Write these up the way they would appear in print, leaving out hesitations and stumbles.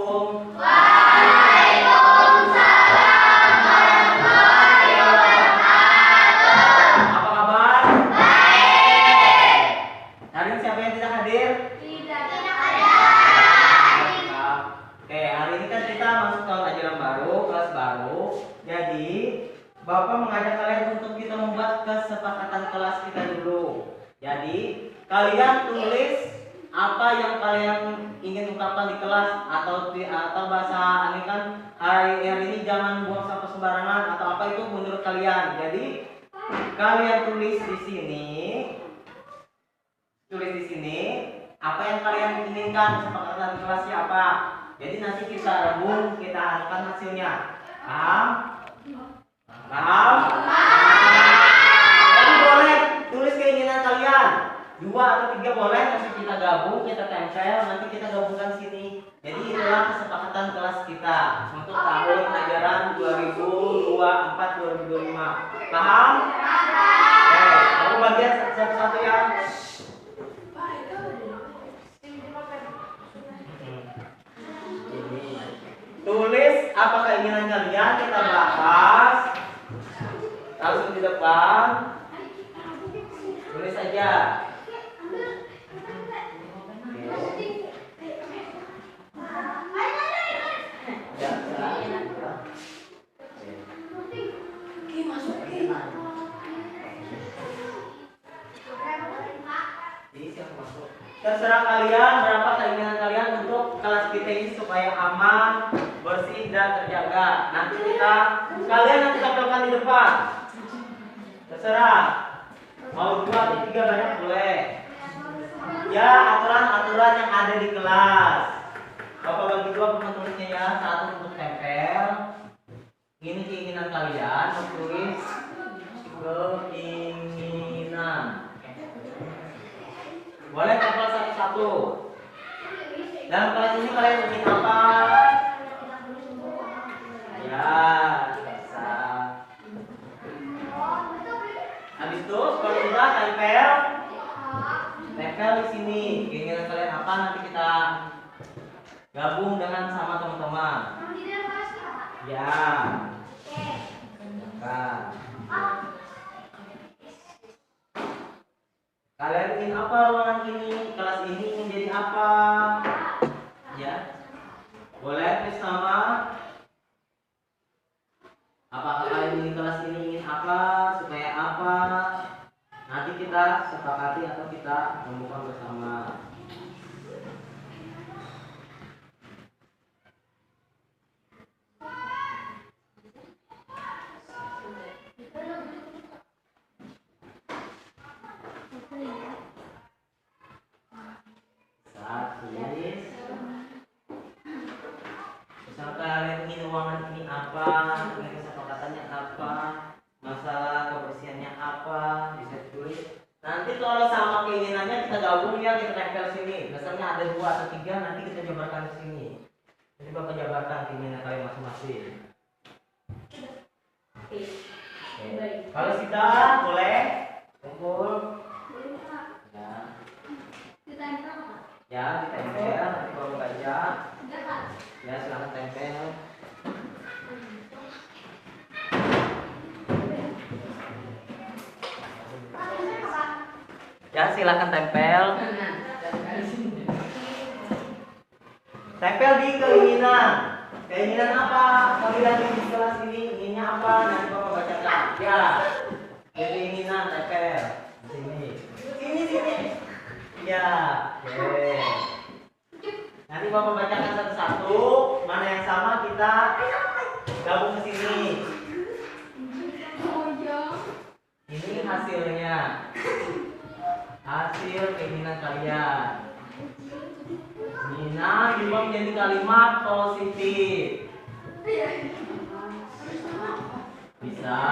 Assalamualaikum. Waalaikumsalam warahmatullahi wabarakatuh. Apa kabar? Baik. Hari ini siapa yang tidak hadir? Tidak ada. Oke, hari ini kan kita masuk tahun ajaran baru, kelas baru. Jadi, Bapak mengajak kalian untuk kita membuat kesepakatan kelas kita dulu. Jadi, kalian tulis apa yang kalian ingin ungkapkan di kelas atau bahasa ini kan hari ini jangan buang sampah sembarangan atau apa itu menurut kalian. Jadi, kalian tulis di sini apa yang kalian inginkan kesepakatan di kelasnya apa. Jadi nanti kita rembung, kita akan hasilnya. Paham? Jadi boleh tulis keinginan kalian 2 atau 3 boleh, nanti kita gabung, kita tempel, nanti kita gabungkan sini. Jadi itulah kesepakatan kelas kita untuk tahun ajaran 2024-2025. Paham? Oke, aku bagian satu-satu ya. Tulis apa keinginan kalian, kita bahas. Langsung di depan. Tulis saja. Terserah kalian berapa keinginan kalian untuk kelas kita ini supaya aman, bersih dan terjaga. Kalian nanti tampilkan di depan. Terserah. Mau 2 atau 3 banyak boleh. Ya, aturan-aturan yang ada di kelas. Bapak bagi 2 penulisnya ya. 1 untuk tempel. Ini keinginan kalian, tulis keinginan. Boleh tempel satu-satu. Dalam kelas ini kalian ingin apa? Ya, bisa. Habis itu kalau sudah tempel di sini. Keinginan kalian apa? Nanti kita gabung dengan sama teman-teman. Ya. Nah. Kalian ingin apa ruangan ini? Kelas ini ingin jadi apa? Ya. Boleh tulis nama. Apakah kalian ingin kelas ini ingin apa? Supaya apa? Nanti kita sepakati atau kita temukan bersama. Kalian ingin ruangan ini apa, ingin kesepakatannya apa, masalah kebersihannya apa, bisa ditulis. Nanti kalau sama keinginannya kita gabung ya, kita tempel sini. Misalnya ada 2 atau 3, nanti kita jabarkan di sini. Jadi Bapak jabarkan keinginan kalian masing-masing. Oke. Kalau sudah boleh kumpul. Ya, ditempel, nanti baru baca. Ya, silakan tempel. Ya, silakan tempel. Tempel di keinginan. Keinginan apa? Kalian di kelas ini inginnya apa? Nanti Bapak bacakan. Ya. Keinginan tempel di sini. Ya. Oke. Nanti Bapak bacakan satu-satu, mana yang sama kita gabung ke sini. Ini hasilnya. Hasil keinginan kalian. Mina juga menjadi kalimat positif. Bisa.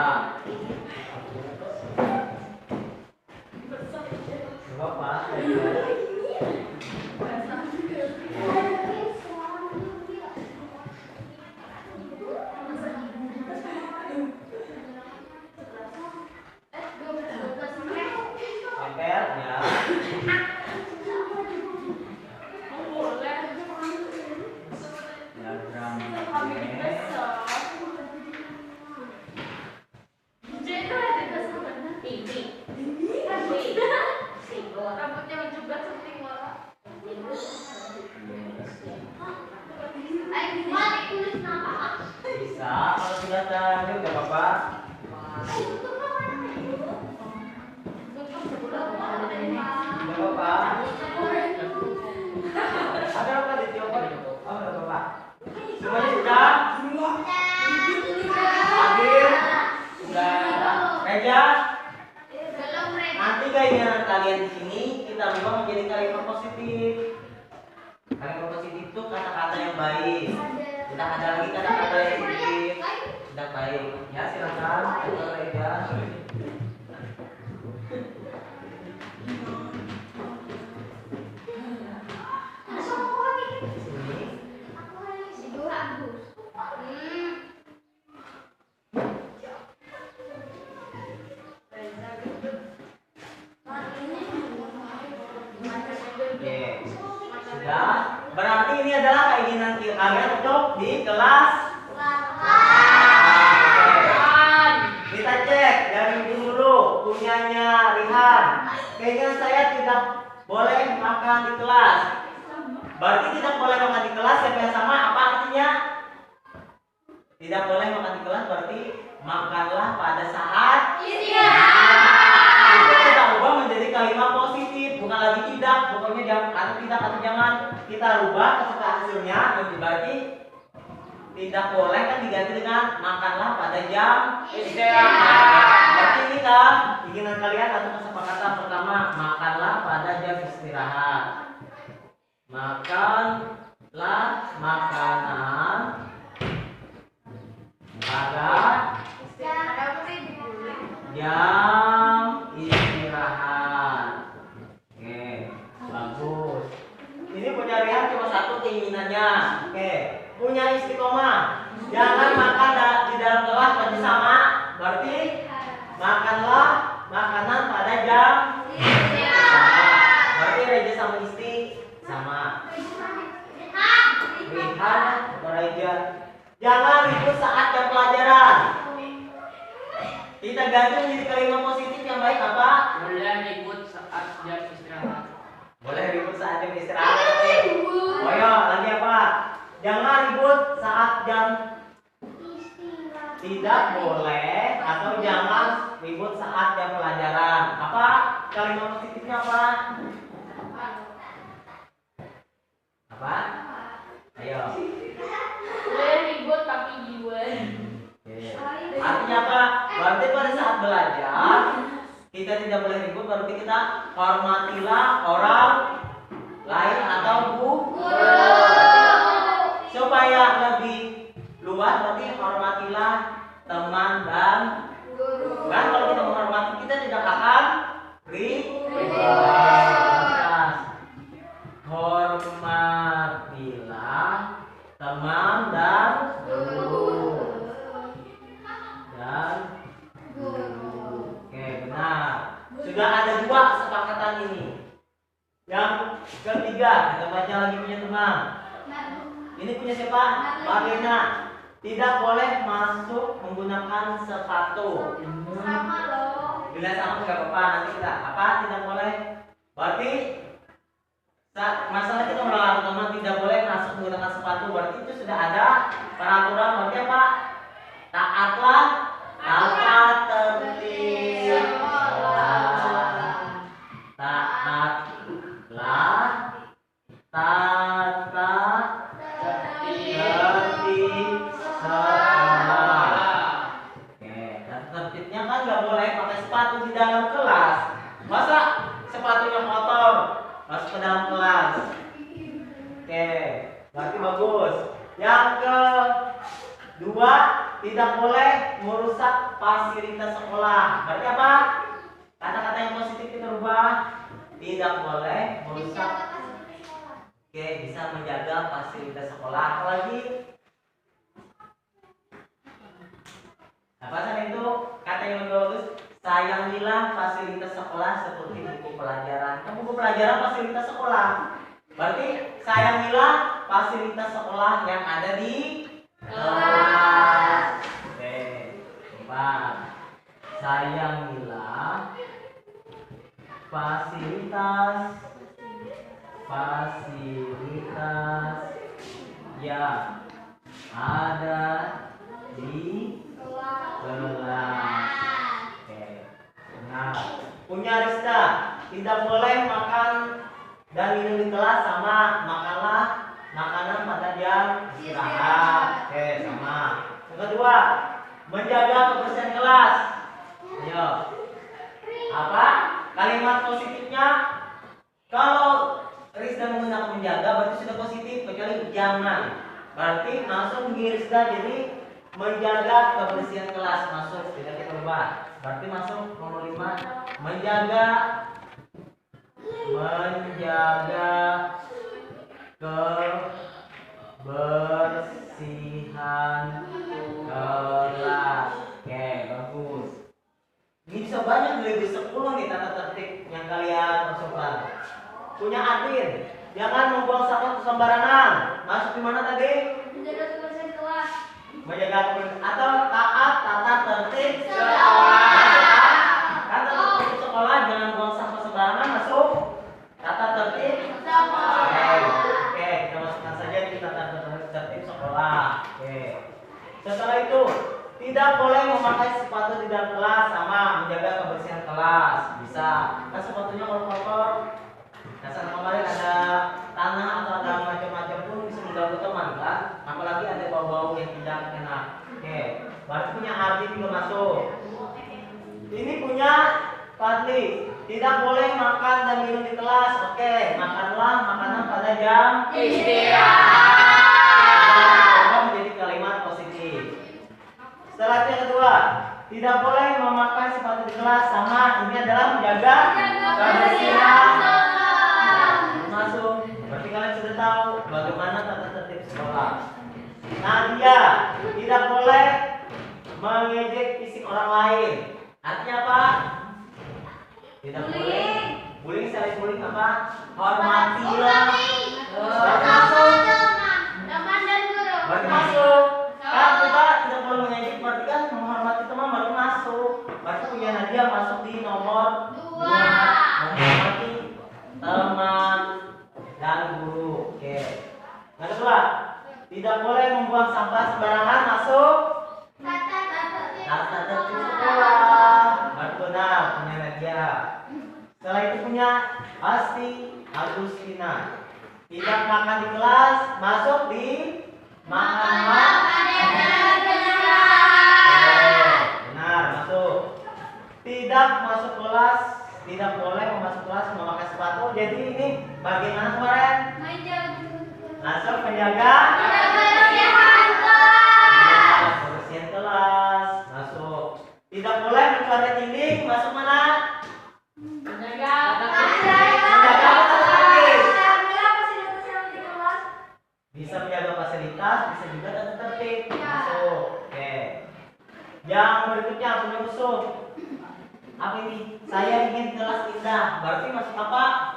Bapak. baik. Tidak ada lagi kata-kata yang sedikit. Tidak baik. Ya silakan. Dr. Reza. Oke. Sudah. Berarti ini adalah keinginan kalian untuk di kelas. Kita cek dari dulu punyanya Rihan. Kayaknya saya tidak boleh makan di kelas. Berarti tidak boleh makan di kelas siapa yang sama? Apa artinya? Tidak boleh makan di kelas berarti makanlah pada saat istirahat. Itu kita ubah menjadi kalimat positif, bukan lagi tidak. Pokoknya jangan atau tidak atau jangan kita rubah kesukaan hasilnya. Berarti tidak boleh kan diganti dengan makanlah pada jam istirahat. Berarti ini kan keinginan kalian atau kesepakatan pertama, makanlah pada jam istirahat. Makanlah makanan pada jam istirahat. Oke, bagus. Ini punya Rihan cuma satu keinginannya. Oke, punya istiqomah. Jangan makan di dalam kelas berarti sama. Berarti makanlah makanan pada jam istirahat. Berarti Reja sama Isti sama. Rihan atau Reja. Jangan ribut saat jam pelajaran. Kita ganti menjadi kalimat positif yang baik apa? Boleh ribut saat jam istirahat. Boleh ribut saat jam istirahat. Oh ya, lagi apa? Jangan ribut saat jam. Tidak boleh atau jangan ribut saat jam pelajaran. Apa? Kalimat positifnya apa? Apa? Ayo. Boleh ribut tapi jiwa. Artinya apa? Berarti pada saat belajar kita tidak boleh ribut, berarti kita hormatilah orang lain atau guru. Supaya lebih luas berarti hormatilah teman dan guru. Kan kalau kita menghormati kita tidak akan ribut. Hormatilah teman dan guru. Oke, benar. Sudah ada dua kesepakatan ini. Yang ketiga, kita baca lagi punya teman. Ini punya siapa? Marlina. Tidak boleh masuk menggunakan sepatu. Bila sama nggak apa-apa, nanti kita apa? Tidak boleh. Berarti masalah kita melarang teman tidak boleh masuk menggunakan sepatu. Berarti itu sudah ada peraturan. Berarti apa? Taatlah tata tertib sekolah. Taatlah tata tertib sekolah. Oke, tata tertibnya kan nggak boleh pakai sepatu di dalam kelas. Masa sepatunya kotor masuk ke dalam kelas? Oke, berarti bagus. Yang kedua, tidak boleh merusak fasilitas sekolah. Berarti apa? Kata-kata yang positif kita rubah. Tidak boleh merusak. Oke, bisa menjaga fasilitas sekolah. Apalagi? Apa sih itu? Kata yang lebih bagus. Sayangilah fasilitas sekolah seperti buku pelajaran. Kan buku pelajaran fasilitas sekolah. Berarti sayangilah fasilitas sekolah yang ada di kelas. Oke, 4. Sayangilah fasilitas yang ada di kelas. Oke, benar. Punya Rista, tidak boleh makan dan minum di kelas sama. Makanlah makanan pada jam istirahat. Oke, sama. Yang kedua, menjaga kebersihan kelas. Ayo. Apa? Kalimat positifnya kalau Rizda menggunakan menjaga berarti sudah positif, kecuali jangan. Berarti langsung di Rizda, jadi menjaga kebersihan kelas masuk, tidak kita ubah. Berarti masuk nomor 5, menjaga kebersihan kelas. Oke, bagus. Ini bisa banyak dari 10 nih tata tertib yang kalian masukkan. Punya admin, jangan membuang sampah sembarangan. Masuk di mana tadi? Menjaga kebersihan kelas. Menjaga kebersihan atau taat tata tertib Sekolah. Tata tertib sekolah, jangan buang sampah sembarangan. Masuk tata tertib Sekolah. Oke, kita masukkan saja di tata tertib sekolah. Oke. Setelah itu, tidak boleh memakai sepatu di dalam kelas, sama menjaga kebersihan kelas. Bisa. Kan sepatunya kalau kotor, dasar kemarin ada tanah atau ada macam-macam pun bisa mengganggu teman kan, apalagi ada bau-bau yang tidak enak. Oke, berarti punya arti juga masuk. Ini punya Fadli, tidak boleh makan dan minum di kelas. Oke, makanlah makanan pada jam istirahat. menjadi kalimat positif. Setelah itu yang kedua, tidak boleh memakai sepatu di kelas, sama ini adalah menjaga kebersihan. Masuk. Berarti kalian sudah tahu bagaimana tata tertib sekolah. Nadia, tidak boleh mengejek fisik orang lain. Artinya apa? Tidak boleh. Bullying, saling bullying apa? Hormatilah. Masuk. Teman dan guru. Berarti masuk. Kan kita tidak boleh mengejek, berarti kan menghormati teman baru masuk. Berarti punya Nadia masuk di nomor 2. Menghormati teman dan guru. Oke. Yang kedua, tidak boleh membuang sampah sembarangan. Masuk tata tertib sekolah. Berarti benar punya Nadia. Setelah itu punya Asti Agustina, tidak makan di kelas. Masuk di makan. Benar, masuk. Tidak masuk kelas, tidak boleh masuk kelas memakai sepatu. Jadi ini bagaimana kemarin? Masuk menjaga kebersihan kelas. Masuk. Tidak boleh mencoret dinding. Masuk mana? Menjaga Menjaga tertib. Bisa menjaga fasilitas, bisa juga tata tertib. Masuk. Oke. Yang berikutnya punya musuh. Apa ini? Saya ingin kelas indah. Berarti masuk apa?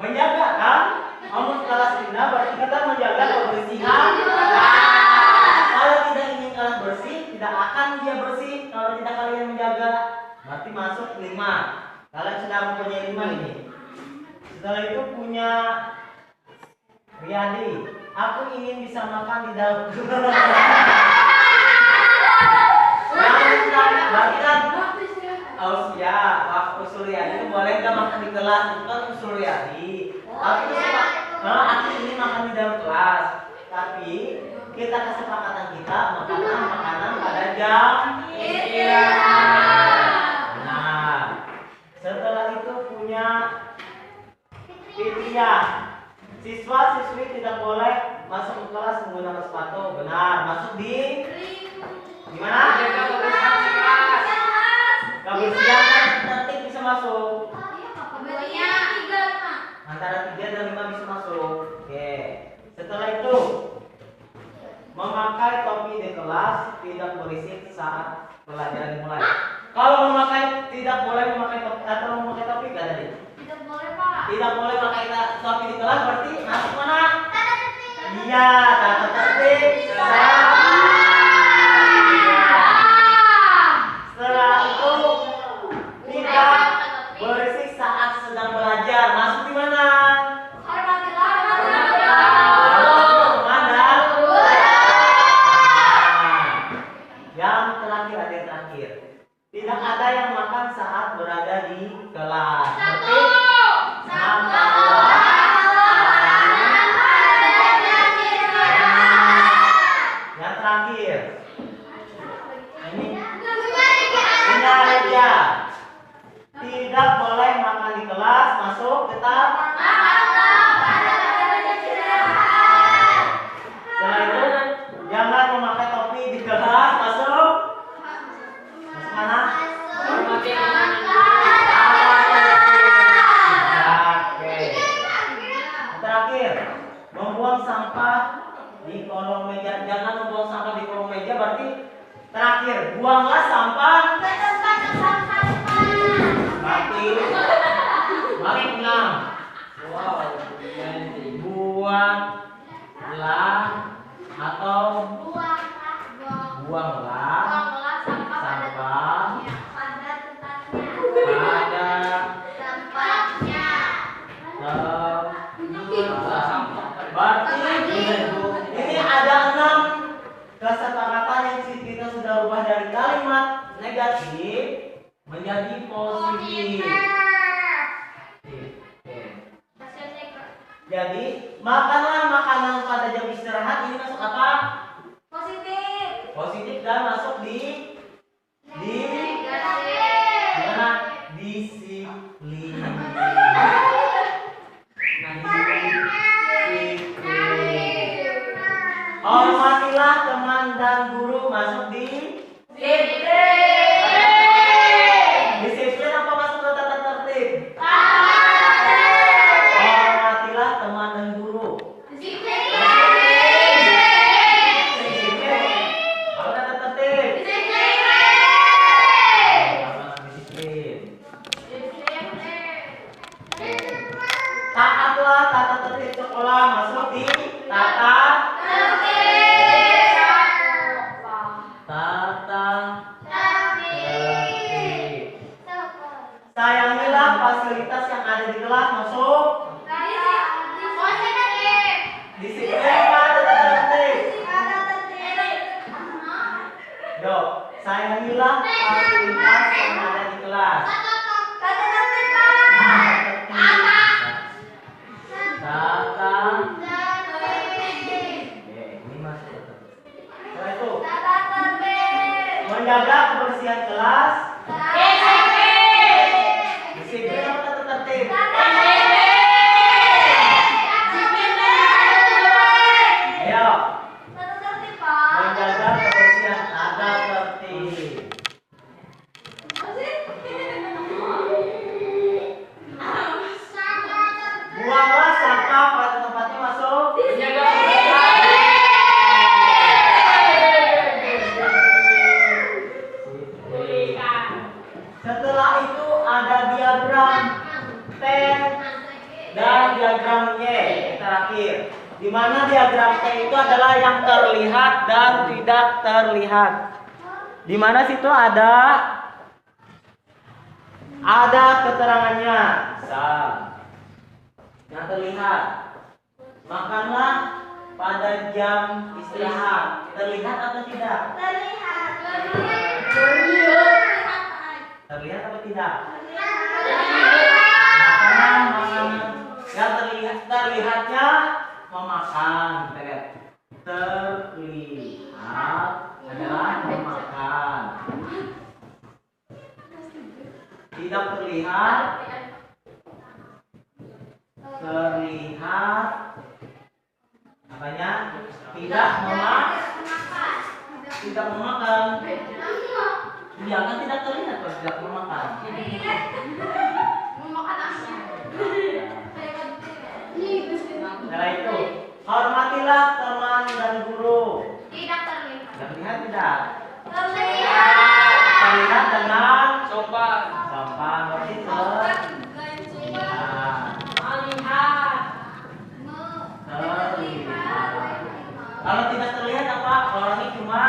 Menjaga kan? Mau kelas indah berarti kita menjaga kebersihan. Kalau tidak ingin kelas bersih, tidak akan dia bersih kalau tidak kalian menjaga. Berarti masuk 5. Kalian sudah mempunyai 5 ini. Setelah itu punya Riyadi. Aku ingin bisa makan di dalam. Berarti kan waktu Suryadi itu boleh nggak makan di kelas, itu kan Suryadi. Tapi aku ini makan di dalam kelas. Tapi kita kesepakatan kita makanan pada jam istirahat. Nah, setelah itu punya Fitria. Siswa-siswi tidak boleh masuk ke kelas menggunakan sepatu. Benar, masuk di gimana? Kebersihan kan tertib bisa masuk. Antara 3 dan 5 bisa masuk. Oke. Setelah itu memakai topi di kelas, tidak berisik saat pelajaran dimulai. Kalau tidak boleh memakai topi atau memakai topi kan tadi? Tidak boleh pakai topi di kelas, berarti masuk mana? Iya, tata tertib. Setelah itu tidak berisik saat sedang belajar. Masuk di mana? Yang terakhir ada yang terakhir. Tidak ada yang makan saat berada di kelas. Seperti yang terakhir, membuang sampah di kolong meja. Jangan membuang sampah di kolong meja, berarti terakhir, buanglah sampah Ke tempat tempat sampah. berarti balik 6. Wow, buanglah atau buanglah Buanglah sampah sampah pada tempatnya. pada Tempatnya. berarti ini ada 6 kesepakatan yang kita sudah ubah dari kalimat negatif menjadi positif. Jadi makanlah makanan pada jam istirahat, ini masuk apa? Positif. Positif dan masuk di Negatif. mana? Disiplin. Hormatilah teman dan guru, masuk di disiplin apa masuk ke tata tertib? Hormatilah teman dan guru. Disiplin. Apa tata tertib? Disiplin. Taatlah tata tertib sekolah, masuk di tata tertib. Sayangilah fasilitas yang ada di kelas, masuk disiplin apa tata tertib? Dok, sayangilah fasilitas yang ada di kelas. Tata tertib. Oke, ini masuk. Setelah itu, menjaga kebersihan kelas. Disiplin apa tata tertib? Ayo, menjaga kebersihan tata tertib. Buanglah sampah pada tempatnya, masuk. Setelah itu ada diagram T dan diagram Y terakhir. Di mana diagram T itu adalah yang terlihat dan tidak terlihat. Di mana situ ada keterangannya. Yang terlihat, makanlah pada jam istirahat. Terlihat atau tidak? Terlihat atau tidak? Makanan yang terlihatnya memakan. Kita lihat. Terlihat adalah memakan. Tidak terlihat apanya? Tidak memakan. Iya kan tidak terlihat kalau tidak memakan. Setelah itu, hormatilah teman dan guru. Terlihat tidak? Terlihat dengan sopan. Berarti terlihat. Kalau tidak terlihat apa? Orangnya cuma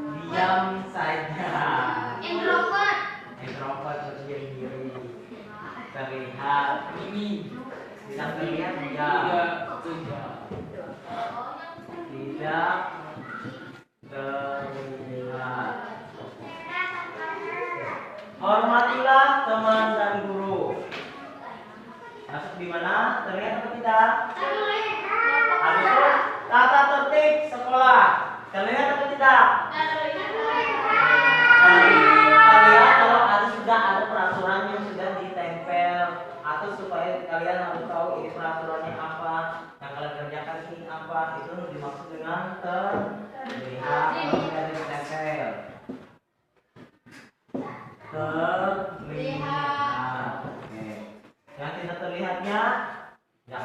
diam saja. Introvert seperti yang diri. Terlihat ini. Tidak terlihat tidak. Tidak terlihat. Hormatilah teman dan guru. Masuk di mana? Terlihat atau tidak? Habis itu tata tertib sekolah. Terlihat atau tidak? Terlihat kalau sudah ada peraturan yang sudah ditempel, atau supaya kalian harus tahu ini peraturannya apa, yang kalian kerjakan ini apa, itu dimaksud dengan terlihat kalau sudah ditempel. Terlihat. Oke. Yang tidak terlihatnya, ya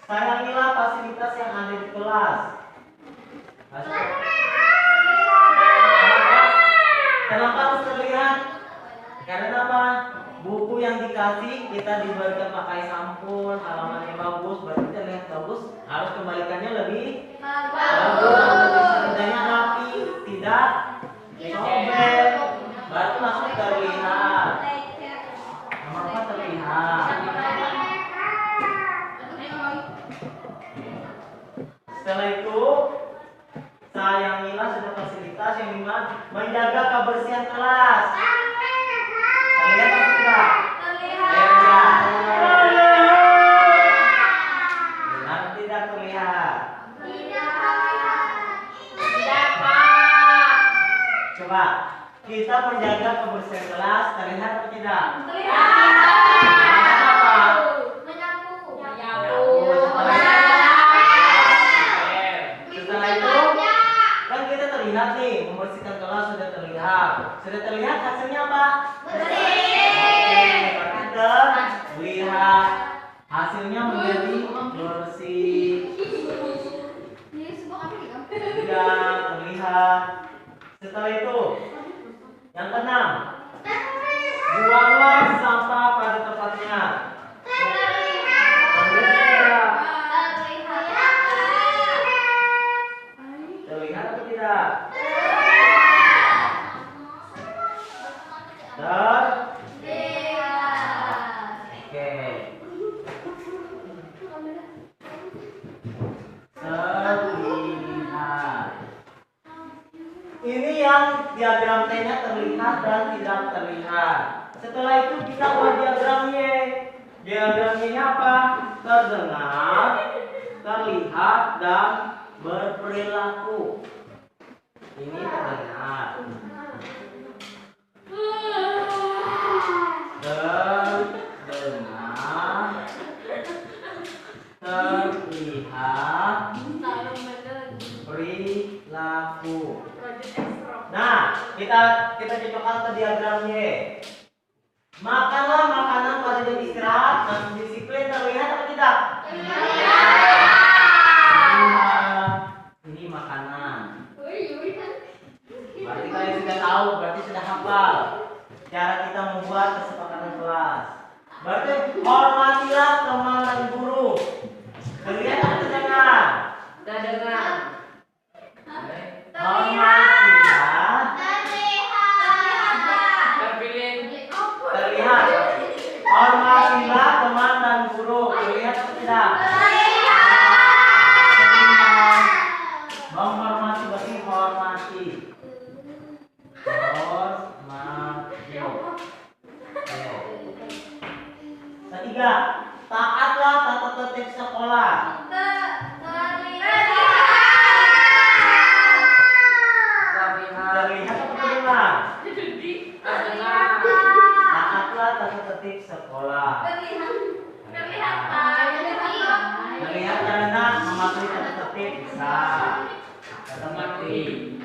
Sayangilah fasilitas yang ada di kelas. Kenapa harus terlihat? Karena apa? Buku yang dikasih kita diberikan pakai sampul, halamannya bagus, berarti terlihat bagus. Harus kembalikannya lebih bagus, setidaknya rapi, tidak sobek. Berarti masuk terlihat. Apa terlihat? Setelah itu, sayangilah sudah fasilitas yang menjaga kebersihan kelas. Terlihat apa tidak? Terlihat. Benar tidak terlihat? Tidak, Pak. Coba kita menjaga kebersihan kelas, terlihat atau tidak? Setelah itu kan kita terlihat nih, membersihkan kelas sudah terlihat. Sudah terlihat hasilnya apa? Oke, berarti terlihat hasilnya menjadi bersih. Tidak terlihat. Setelah itu, yang keenam, buanglah sampah pada tempatnya. Terlihat atau tidak? Oke. Terlihat. Ini yang diagram T-nya terlihat dan tidak terlihat. Setelah itu kita buat diagram Y. Diagram Y-nya apa? Terdengar, terlihat, dan berperilaku. Ini terdengar. Terdengar, terlihat, perilaku. Nah, kita cocokkan ke diagram Y. Makanlah makanan pada jam istirahat dan disiplin, terlihat atau tidak? Ini makanan. Berarti kalian sudah tahu, berarti sudah hafal cara kita membuat kesepakatan kelas. Berarti hormatilah teman dan guru. Terlihat atau tidak? Sudah dengar. Hormatilah, terlihat. Hormatilah teman dan guru. Terlihat atau tidak? Menghormati berarti hormati. Hormati. Ketiga, taatlah tata tertib sekolah. Terlihat atau terdengar? Taatlah tata tertib sekolah. Terlihat karena mematuhi tata tertib bisa. Tata tertib.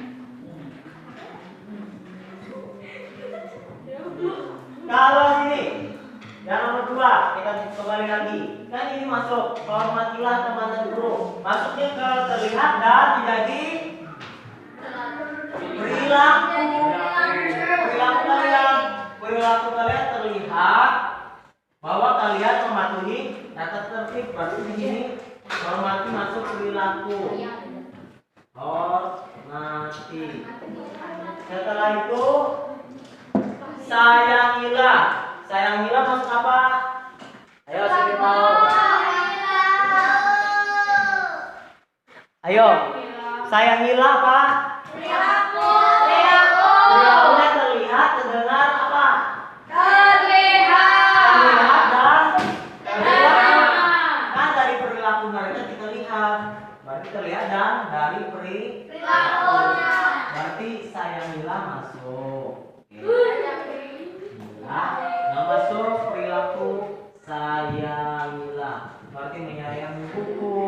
Kalau ini yang nomor 2 kita kembali lagi. Kan ini masuk hormatilah teman dan guru. Masuknya ke terlihat dan menjadi perilaku. Perilaku kalian terlihat bahwa kalian mematuhi tata tertib. Berarti di sini hormati masuk perilaku. Hormati. Setelah itu sayangilah. Sayangilah masuk apa? Ayo siapa tahu? Ayo. Sayangilah apa? Perilakunya terlihat, terdengar apa? Terlihat dan kan dari perilaku mereka kita lihat. Berarti terlihat dan dari perilaku. Berarti sayangilah masuk. Nah, masuk perilaku sayangilah. Berarti menyayangi buku,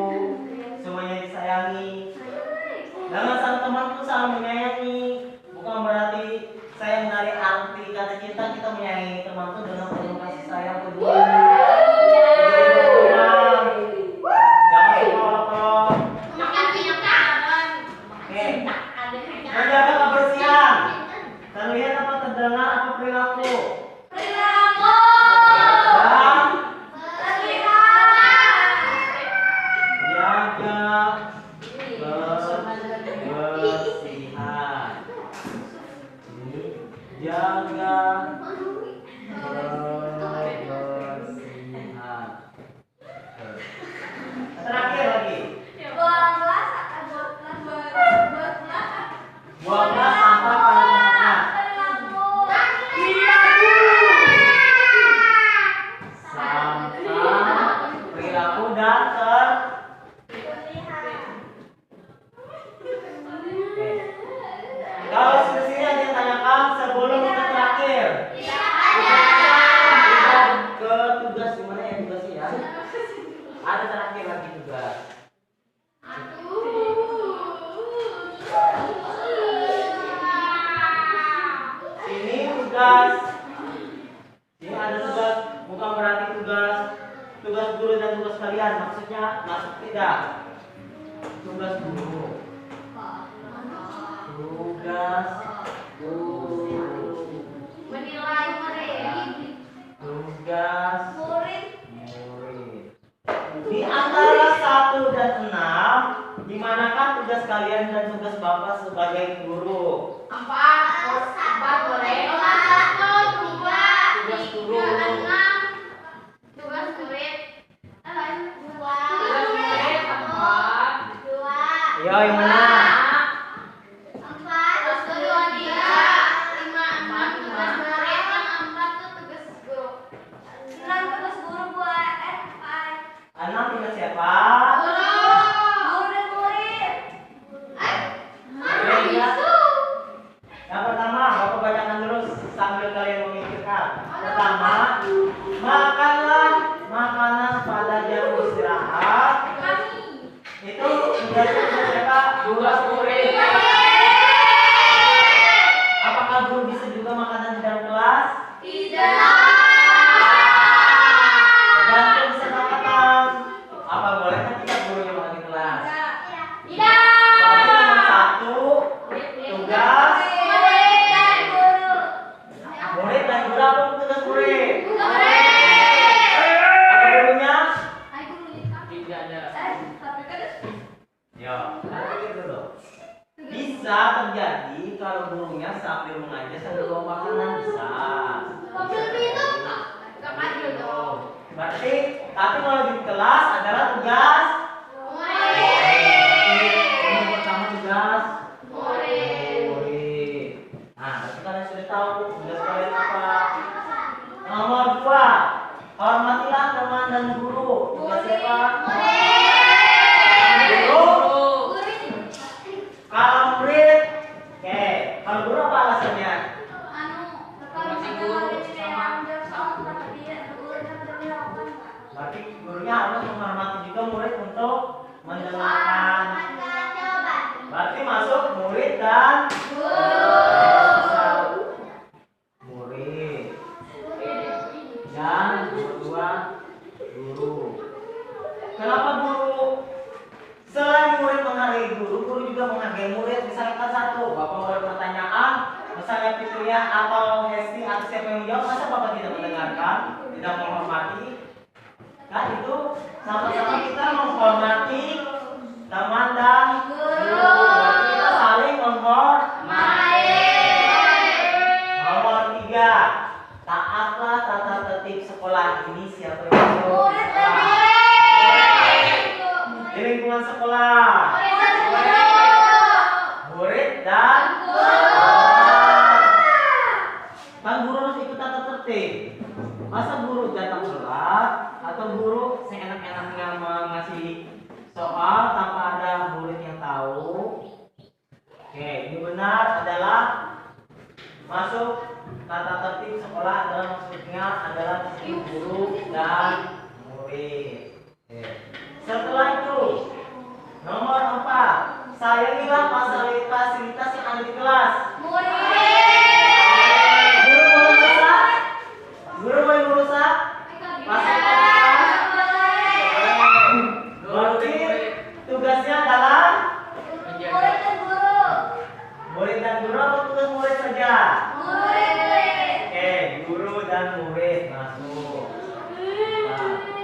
semuanya disayangi. Jangan sama teman pun saling menyayangi. Bukan berarti sayang dari arti kata cinta, kita menyayangi teman itu dengan penuh kasih sayang peduli. Ada terakhir lagi tugas. Ini tugas. Ini ada tugas, bukan berarti tugas guru dan tugas kalian. Maksudnya masuk tidak? Tugas guru. Tugas guru. Menilai murid. Tugas Murid. murid. Di antara 1 dan 6, di manakah tugas kalian dan tugas Bapak sebagai guru? 4 boleh. Tugas guru. Tugas murid. Tugas murid 4. Yo, yang mana? Enam tugas siapa? Yang pertama, Bapak bacakan terus sambil kalian memikirkan. Pertama, makanlah makanan pada jam istirahat. Itu tugas siapa? Tugas murid. Apakah guru bisa juga makanan di dalam kelas? Tergantung kesepakatan. Apa boleh kan tidak gurunya makan di kelas? Berarti nomor 1, tugas murid dan guru. Apa tugas murid? Apa gurunya? Tidak ada. Ya, itu loh. Bisa terjadi kalau gurunya sambil mengajar sambil bawa makanan bisa. Berarti, tapi kalau di kelas adalah tugas. Ini pertama tugas murid. Nah, berarti kalian sudah tahu tugas kalian apa. Nomor 2, hormatilah teman dan guru. Tugas siapa? Guru. Kalau murid, oke. Kalau guru apa alasannya? Berarti gurunya harus menghormati juga murid untuk mendengarkan. Berarti masuk murid dan murid dan kedua guru. Kenapa guru? Selain murid menghargai guru, guru juga menghargai murid. Misalkan satu, Bapak mulai pertanyaan, misalnya Fitria atau Hesti atau siapa yang menjawab, masa Bapak tidak mendengarkan, tidak menghormati? Kan itu sama-sama kita menghormati teman dan guru. Berarti kita saling menghormati. Nomor 3, taatlah tata tertib sekolah. Ini siapa yang menjawab? Di lingkungan sekolah, murid dan kan guru harus ikut tata tertib. Masa guru datang telat atau guru seenak-enaknya mengasih soal tanpa ada murid yang tahu? Oke, ini benar adalah masuk tata tertib sekolah adalah maksudnya adalah disiplin guru dan murid. Oke. Setelah itu, nomor 4, sayangilah fasilitas yang ada di kelas. Guru boleh merusak? Guru boleh merusak? Fasilitas? Berarti tugasnya adalah murid dan guru atau tugas murid saja? Oke, guru dan murid masuk. Nah.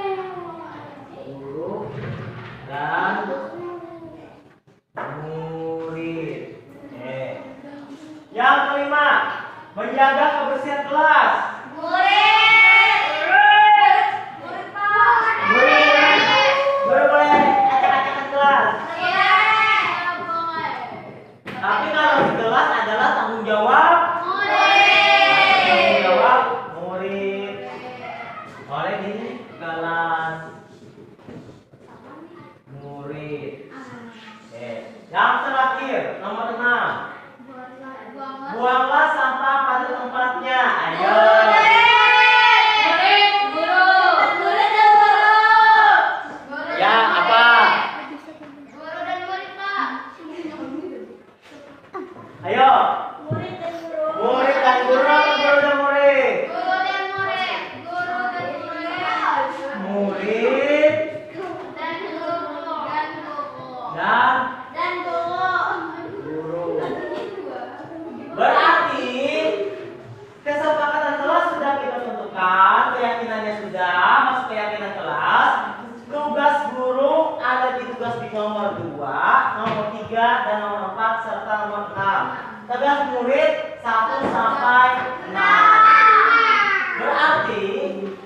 nomor 2, nomor 3, dan nomor 4 serta nomor 6. Tugas murid 1 sampai 6. Berarti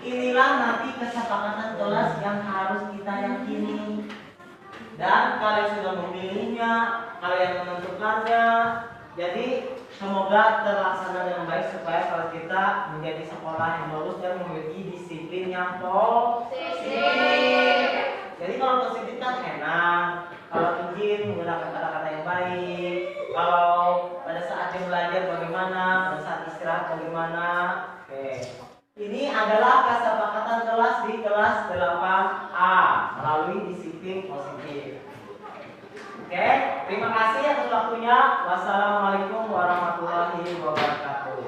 inilah nanti kesepakatan kelas yang harus kita yakini. Dan kalian sudah memilihnya, kalian menentukannya. Jadi semoga terlaksana dengan baik supaya kelas kita menjadi sekolah yang bagus dan memiliki disiplin yang positif. Jadi kalau positif kan enak, kalau izin menggunakan kata-kata yang baik, kalau pada saat jam belajar bagaimana, pada saat istirahat bagaimana. Oke. Ini adalah kesepakatan kelas di kelas 8A melalui disiplin positif. Oke, terima kasih atas waktunya. Wassalamualaikum warahmatullahi wabarakatuh.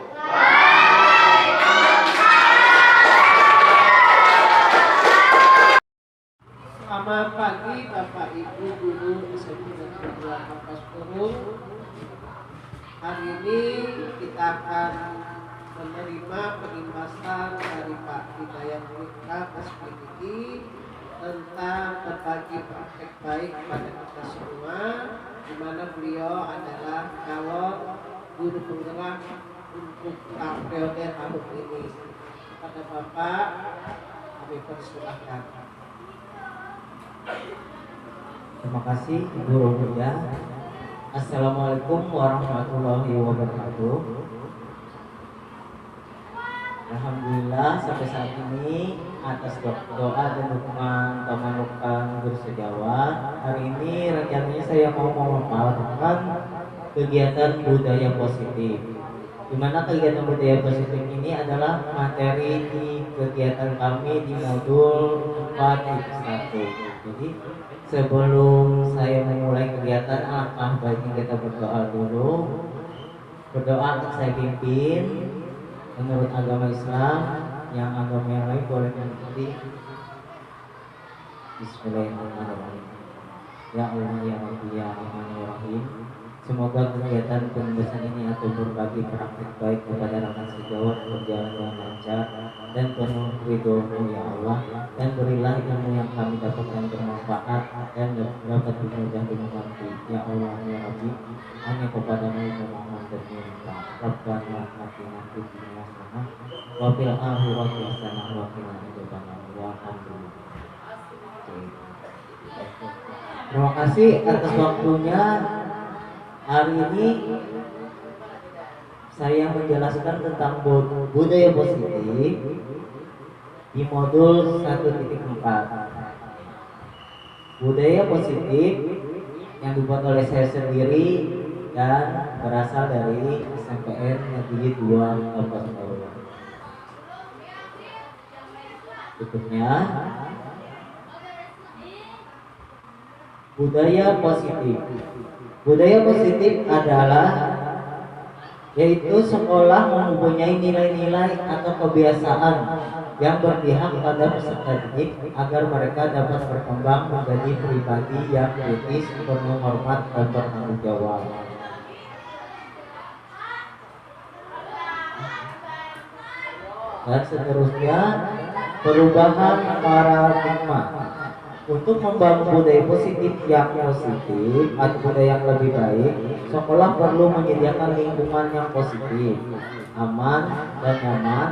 Selamat pagi Bapak Ibu Guru SMP Negeri 2 Kapas Purung. Hari ini kita akan menerima penjelasan dari Pak Hidayat Mitra SPDI tentang berbagi praktek baik pada kita semua, di mana beliau adalah calon guru penggerak untuk periode tahun ini. Kepada Bapak kami persilahkan. Terima kasih Ibu Rohia. Assalamualaikum warahmatullahi wabarakatuh. Alhamdulillah sampai saat ini atas doa dan dukungan Tamanukan Guru Sejawat, hari ini rencananya saya mau memaparkan kegiatan budaya positif. Di mana kegiatan budaya positif ini adalah materi di kegiatan kami di modul 4.1. Jadi sebelum saya memulai kegiatan, alangkah baiknya kita berdoa dulu. Berdoa akan saya pimpin menurut agama Islam, yang agama yang lain boleh mengikuti. Bismillahirrahmanirrahim. Ya Allah ya Rabbi ya Rahman ya Rahim. Semoga kegiatan penugasan ini atau berbagi praktik baik kepada rekan sejawat berjalan dengan lancar dan penuh ridho-Mu ya Allah, dan berilah ilmu yang kami dapatkan bermanfaat dan dapat dimudah dimengerti ya Allah ya Rabbi. Hanya kepadamu memohon dan minta. Rabbana atina fid dunya hasanah wa fil akhirati hasanah wa qina adzabannar. Walhamdulillah. Terima kasih atas waktunya. Hari ini saya menjelaskan tentang budaya positif di modul 1.4. Budaya positif yang dibuat oleh saya sendiri dan berasal dari SMPN Negeri 2 Kabupaten Bogor. Berikutnya, budaya positif. Budaya positif adalah yaitu sekolah mempunyai nilai-nilai atau kebiasaan yang berpihak pada peserta didik agar mereka dapat berkembang menjadi pribadi yang kritis, penuh hormat dan bertanggung jawab. Dan seterusnya, perubahan paradigma. Untuk membangun budaya positif yang positif atau budaya yang lebih baik, sekolah perlu menyediakan lingkungan yang positif, aman dan nyaman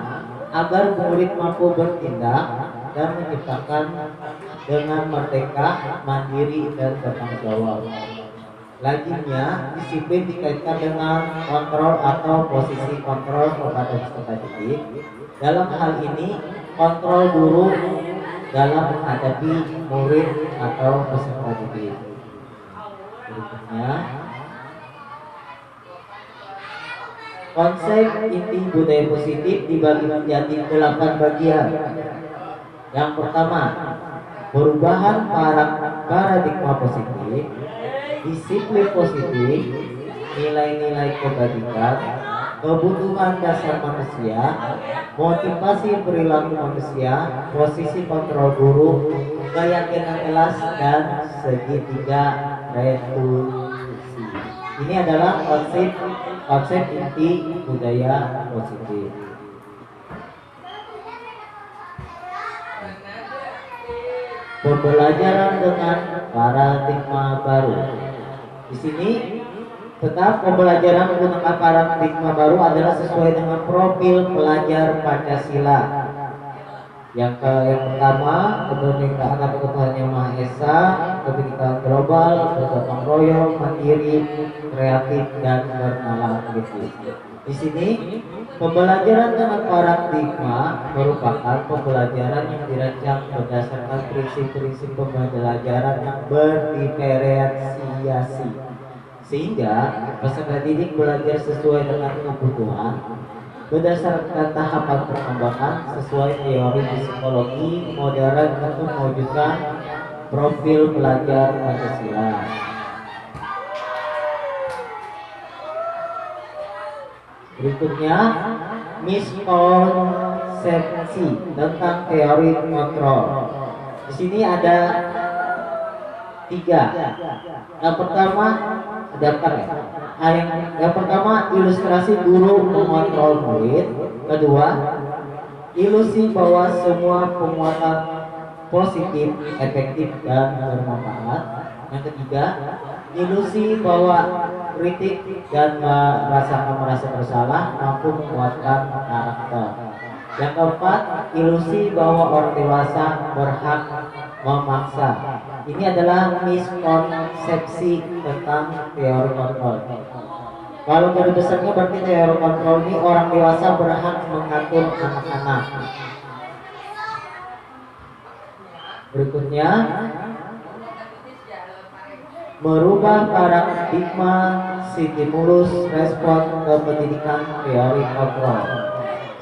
agar murid mampu bertindak dan menciptakan dengan merdeka, mandiri dan bertanggung jawab. Lainnya, disiplin dikaitkan dengan kontrol atau posisi kontrol kepada peserta didik. Dalam hal ini, kontrol guru dalam menghadapi murid atau peserta didik. Berikutnya, konsep inti budaya positif dibagi menjadi 8 bagian. Yang pertama, perubahan paradigma positif, disiplin positif, nilai-nilai kebajikan, kebutuhan dasar manusia, motivasi perilaku manusia, posisi kontrol guru, keyakinan kelas, dan segitiga retribusi. Ini adalah konsep inti budaya positif. pembelajaran dengan paradigma baru. Di sini tetap pembelajaran menggunakan paradigma baru adalah sesuai dengan profil pelajar Pancasila. Yang pertama, kebinekaan atau Tuhan Yang Maha Esa, kebinekaan global, bergotong royong, mandiri, kreatif, dan bernalar kritis. Di sini pembelajaran dengan paradigma merupakan pembelajaran yang dirancang berdasarkan prinsip-prinsip pembelajaran yang berdiferensiasi, sehingga peserta didik belajar sesuai dengan kebutuhan berdasarkan tahapan perkembangan sesuai teori psikologi modern untuk mewujudkan profil pelajar Pancasila. Berikutnya, miskonsepsi tentang teori kontrol. Di sini ada 3. Yang pertama, yang pertama, ilustrasi guru mengontrol murid. Kedua, ilusi bahwa semua penguatan positif, efektif, dan bermanfaat. Yang ketiga, ilusi bahwa kritik dan merasa bersalah mampu menguatkan karakter. Yang keempat, ilusi bahwa orang dewasa berhak memaksa. Ini adalah miskonsepsi tentang teori kontrol. Kalau dari besarnya berarti teori kontrol ini orang dewasa berhak mengatur anak-anak. Berikutnya, merubah paradigma stimulus respon ke pendidikan teori kontrol.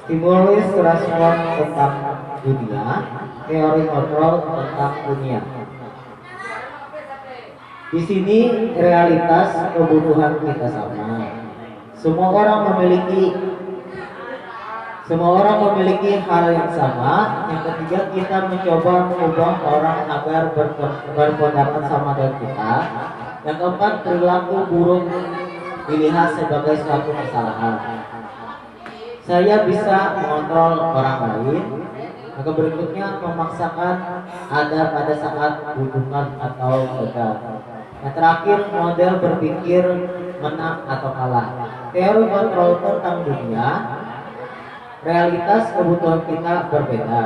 Stimulus respon tentang dunia, teori kontrol tentang dunia. Di sini realitas kebutuhan kita sama. Semua orang memiliki hal yang sama. Yang ketiga, kita mencoba mengubah orang agar berpendapat sama dengan kita. Yang keempat, perilaku buruk dilihat sebagai suatu kesalahan. Saya bisa mengontrol orang lain. Maka berikutnya, memaksakan ada pada saat butuhkan atau gagal. Yang terakhir, model berpikir menang atau kalah. Teori kontrol tentang dunia, realitas kebutuhan kita berbeda.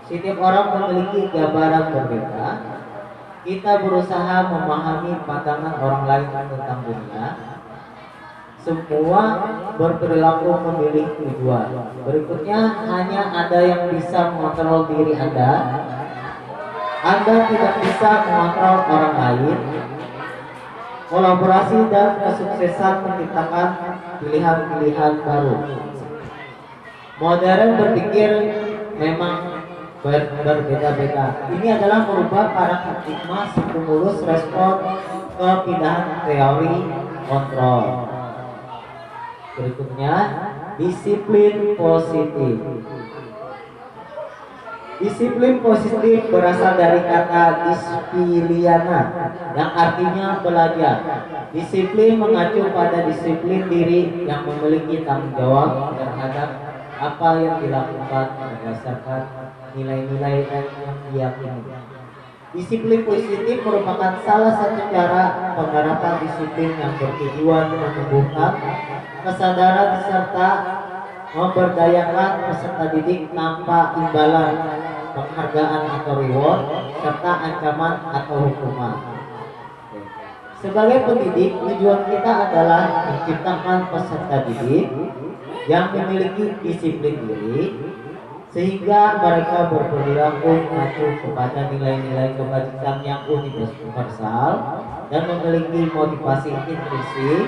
Setiap orang memiliki gambaran berbeda. Kita berusaha memahami pandangan orang lain tentang dunia. Semua berperilaku memilih tujuan. Berikutnya, hanya ada yang bisa mengontrol diri Anda. Anda tidak bisa mengontrol orang lain. Kolaborasi dan kesuksesan menciptakan pilihan-pilihan baru. Modern berpikir memang berbeda-beda. Ini adalah merubah paradigma stimulus respon ke pindahan teori kontrol. Berikutnya, disiplin positif. Disiplin positif berasal dari kata dispiliana yang artinya belajar. Disiplin mengacu pada disiplin diri yang memiliki tanggung jawab terhadap apa yang dilakukan berdasarkan nilai-nilai yang diyakini. Disiplin positif merupakan salah satu cara penerapan disiplin yang bertujuan menumbuhkan kesadaran serta memberdayakan peserta didik tanpa imbalan, penghargaan atau reward, serta ancaman atau hukuman. Sebagai pendidik, tujuan kita adalah menciptakan peserta didik yang memiliki disiplin diri, sehingga mereka berperilaku mengacu kepada nilai-nilai kebajikan yang universal dan memiliki motivasi intrinsik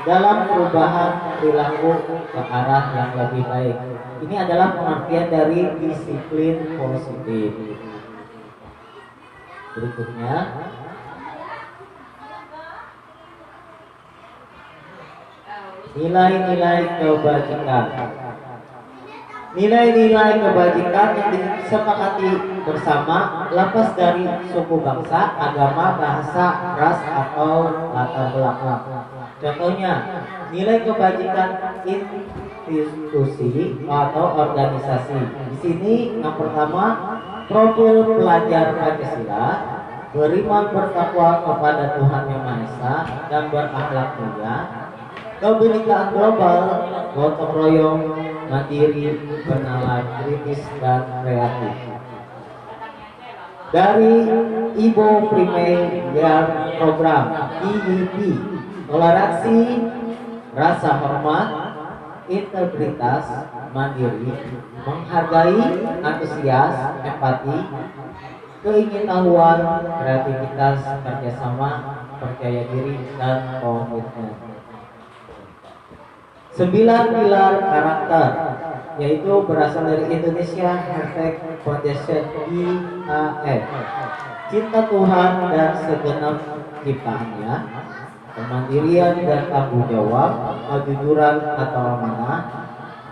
dalam perubahan perilaku ke arah yang lebih baik. Ini adalah pengertian dari disiplin positif. Berikutnya, nilai-nilai kebajikan. Nilai-nilai kebajikan yang disepakati bersama lepas dari suku bangsa, agama, bahasa, ras, atau latar belakang. Contohnya, nilai kebajikan institusi atau organisasi. Di sini yang pertama, profil pelajar Pancasila, beriman bertakwa kepada Tuhan Yang Maha Esa dan berakhlak mulia, kebinekaan global, gotong royong, mandiri, bernalar, kritis, dan kreatif. Dari Ibu Premier Program IIP, toleransi, rasa hormat, integritas, mandiri, menghargai, antusias, empati, keingintahuan, kreativitas, kerjasama, percaya diri, dan komitmen. 9 pilar karakter, yaitu berasal dari Indonesia Heritage Foundation IHF, cinta Tuhan dan segenap ciptaannya, kemandirian dan tanggung jawab, kejujuran atau amanah,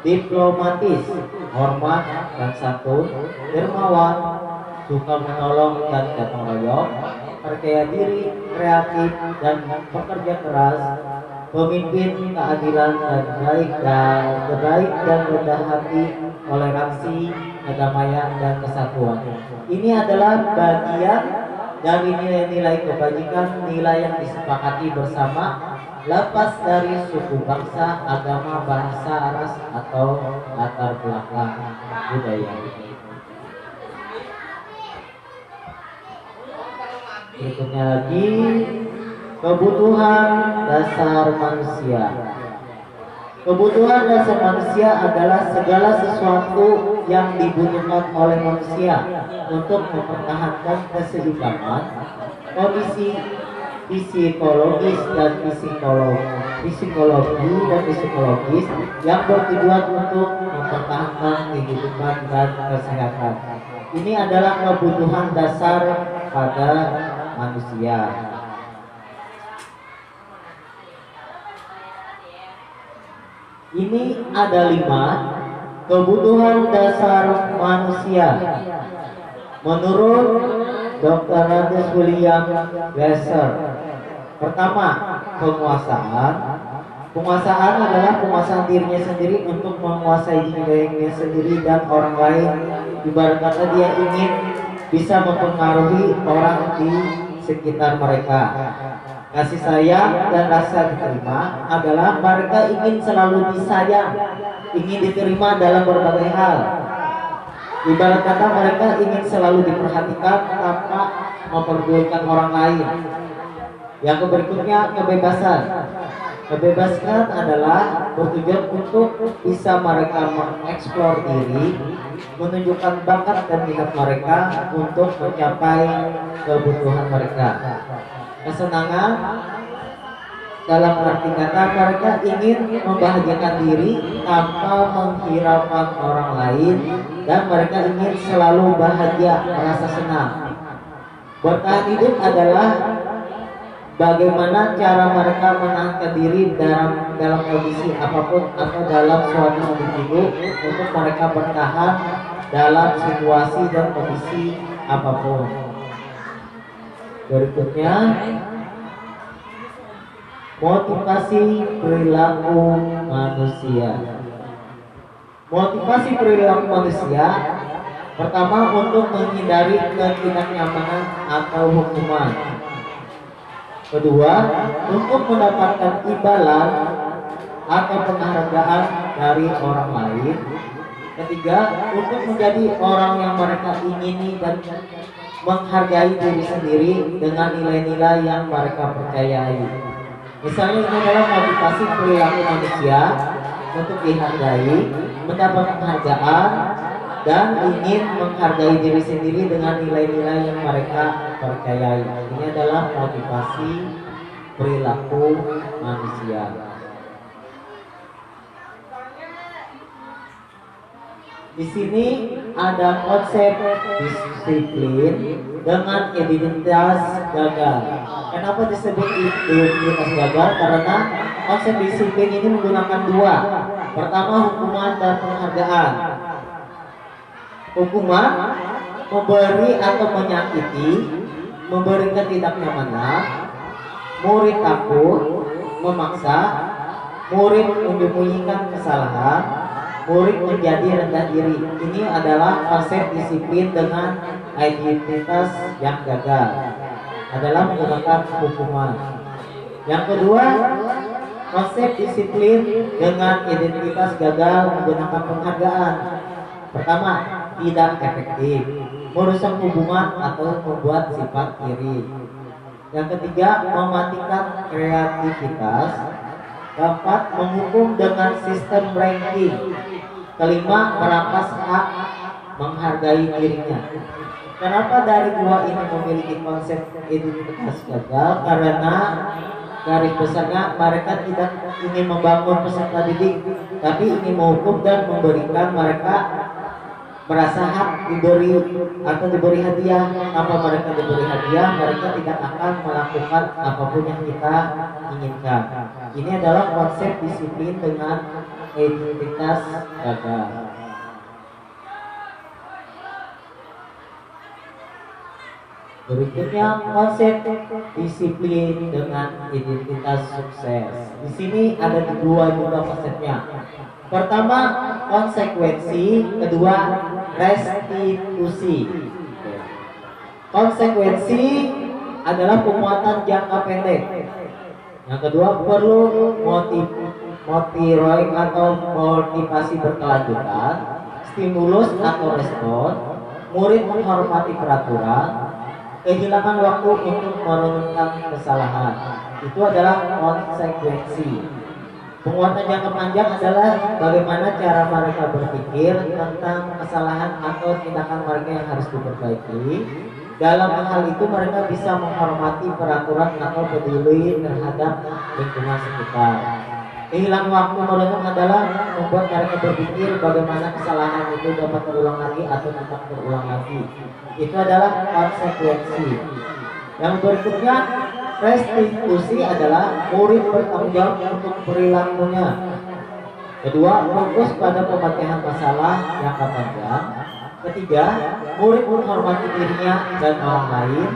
diplomatis, hormat dan santun, dermawan, suka menolong dan gotong royong, percaya diri, kreatif dan pekerja keras, pemimpin, keadilan dan baik dan rendah hati, toleransi, kedamaian dan kesatuan. Ini adalah bagian dari nilai-nilai kebajikan, nilai yang disepakati bersama, lepas dari suku, bangsa, agama, bahasa, ras atau latar belakang budaya. Berikutnya lagi, kebutuhan dasar manusia. Kebutuhan dasar manusia adalah segala sesuatu yang dibutuhkan oleh manusia untuk mempertahankan keseimbangan kondisi psikologis dan psikologis yang bertujuan untuk mempertahankan kehidupan dan kesehatan. Ini adalah kebutuhan dasar pada manusia. Ini ada 5 kebutuhan dasar manusia menurut Dr. Randes William Glasser. Pertama, penguasaan. Penguasaan adalah penguasaan dirinya sendiri untuk menguasai dirinya sendiri dan orang lain. Ibarat kata dia ingin bisa mempengaruhi orang di sekitar mereka. Kasih sayang dan rasa diterima adalah mereka ingin selalu disayang, ingin diterima dalam berbagai hal. Ibarat kata mereka ingin selalu diperhatikan tanpa memperdulikan orang lain. Yang berikutnya, kebebasan. Kebebasan adalah bertujuan untuk bisa mereka mengeksplor diri, menunjukkan bakat dan minat mereka untuk mencapai kebutuhan mereka. Kesenangan dalam arti kata mereka ingin membahagiakan diri tanpa menghiraukan orang lain, dan mereka ingin selalu bahagia, merasa senang. Bertahan hidup adalah bagaimana cara mereka menahan diri dalam kondisi apapun atau dalam suatu individu untuk mereka bertahan dalam situasi dan kondisi apapun. Berikutnya, motivasi perilaku manusia. Motivasi perilaku manusia pertama, untuk menghindari ketidaknyamanan atau hukuman. Kedua, untuk mendapatkan imbalan atau penghargaan dari orang lain. Ketiga, untuk menjadi orang yang mereka ingini dan menghargai diri sendiri dengan nilai-nilai yang mereka percayai. Misalnya ini adalah motivasi perilaku manusia untuk dihargai, mendapat penghargaan, dan ingin menghargai diri sendiri dengan nilai-nilai yang mereka percayai. Ini adalah motivasi perilaku manusia. Di sini ada konsep disiplin dengan identitas gagal. Kenapa disebut identitas gagal? Karena konsep disiplin ini menggunakan 2. Pertama, hukuman dan penghargaan. Hukuman memberi atau menyakiti, memberi ketidaknyamanan, murid takut, memaksa, murid menyembunyikan kesalahan, murid menjadi rendah diri. Ini adalah konsep disiplin dengan identitas yang gagal, adalah menggunakan hukuman. Yang kedua, konsep disiplin dengan identitas gagal menggunakan penghargaan. Pertama, tidak efektif, merusak hubungan atau membuat sifat iri. Yang ketiga, mematikan kreativitas. Keempat, menghukum dengan sistem ranking. Kelima, merampas hak menghargai dirinya. Kenapa dari dua ini memiliki konsep identitas gagal? Karena garis besarnya mereka tidak ingin membangun peserta didik, tapi ingin menghukum dan memberikan mereka merasa hak diberi atau diberi hadiah. Apa mereka diberi hadiah, mereka tidak akan melakukan apapun yang kita inginkan. Ini adalah konsep disiplin dengan identitas gagal. Berikutnya konsep disiplin dengan identitas sukses. Di sini ada dua juga konsepnya. Pertama, konsekuensi, kedua, restitusi. Konsekuensi adalah penguatan jangka pendek. Yang kedua, perlu motivasi atau motivasi berkelanjutan, stimulus atau respon, murid menghormati peraturan, kehilangan waktu untuk merenungkan kesalahan. Itu adalah konsekuensi. Penguatan jangka panjang adalah bagaimana cara mereka berpikir tentang kesalahan atau tindakan mereka yang harus diperbaiki. Dalam hal itu mereka bisa menghormati peraturan atau peduli terhadap lingkungan sekitar. Kehilangan waktu merenung adalah membuat mereka berpikir bagaimana kesalahan itu dapat terulang lagi atau tidak terulang lagi. Itu adalah konsekuensi. Yang berikutnya, restitusi adalah murid bertanggung jawab untuk perilakunya. Kedua, fokus pada pemecahan masalah jangka panjang. Ketiga, murid menghormati dirinya dan orang lain.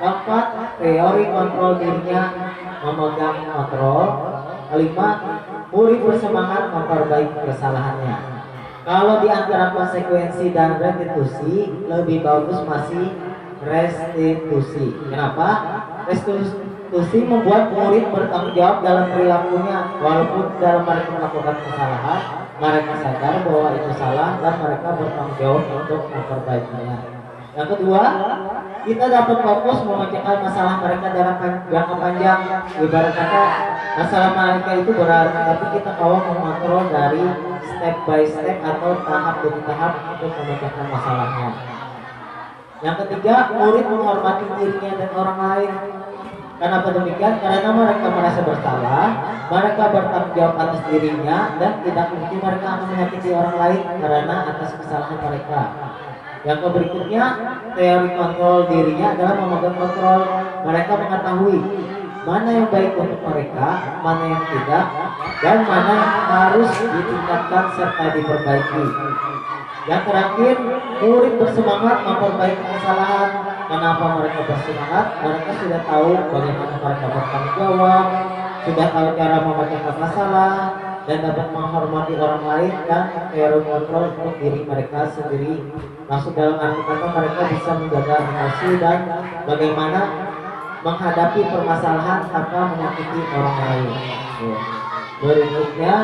Keempat, teori kontrol dirinya, memegang kontrol. Kelima, murid bersemangat memperbaiki kesalahannya. Kalau di antara konsekuensi dan restitusi, lebih bagus masih restitusi. Kenapa? Restitusi membuat murid bertanggung jawab dalam perilakunya. Walaupun dalam mereka melakukan kesalahan, mereka sadar bahwa itu salah dan mereka bertanggung jawab untuk memperbaikinya. Yang kedua, kita dapat fokus memecahkan masalah mereka dalam jangka panjang. Ibarat kata, masalah mereka itu berat, tapi kita tahu mengontrol dari step by step atau tahap demi tahap untuk memecahkan masalahnya. Yang ketiga, murid menghormati dirinya dan orang lain. Kenapa demikian? Karena mereka merasa bersalah, mereka bertanggung jawab atas dirinya, dan tidak mungkin mereka akan menyakiti orang lain karena atas kesalahan mereka. Yang berikutnya, teori kontrol dirinya adalah memegang kontrol. Mereka mengetahui mana yang baik untuk mereka, mana yang tidak, dan mana yang harus ditingkatkan serta diperbaiki. Yang terakhir, murid bersemangat memperbaiki kesalahan. Kenapa mereka bersemangat? Mereka sudah tahu bagaimana mereka bertanggung jawab, sudah tahu cara memecahkan masalah, dan dapat menghormati orang lain dan teori kontrol untuk diri mereka sendiri. Maksud dalam arti kata mereka bisa menjaga emosi dan bagaimana menghadapi permasalahan tanpa menyakiti orang lain. Berikutnya,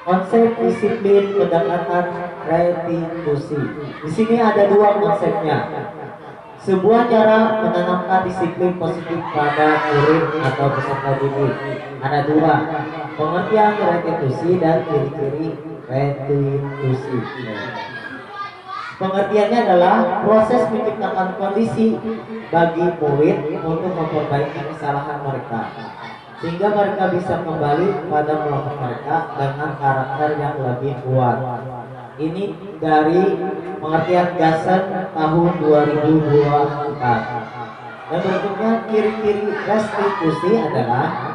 konsep disiplin pendekatan restitusi. Di sini ada dua konsepnya. Sebuah cara menanamkan disiplin positif pada murid atau peserta didik. Ada dua, pengertian restitusi dan ciri-ciri restitusi. Pengertiannya adalah proses menciptakan kondisi bagi murid untuk memperbaiki kesalahan mereka, sehingga mereka bisa kembali pada kelompok mereka dengan karakter yang lebih kuat. Ini dari pengertian Gassen tahun 2024. Dan berikutnya, ciri-ciri restitusi adalah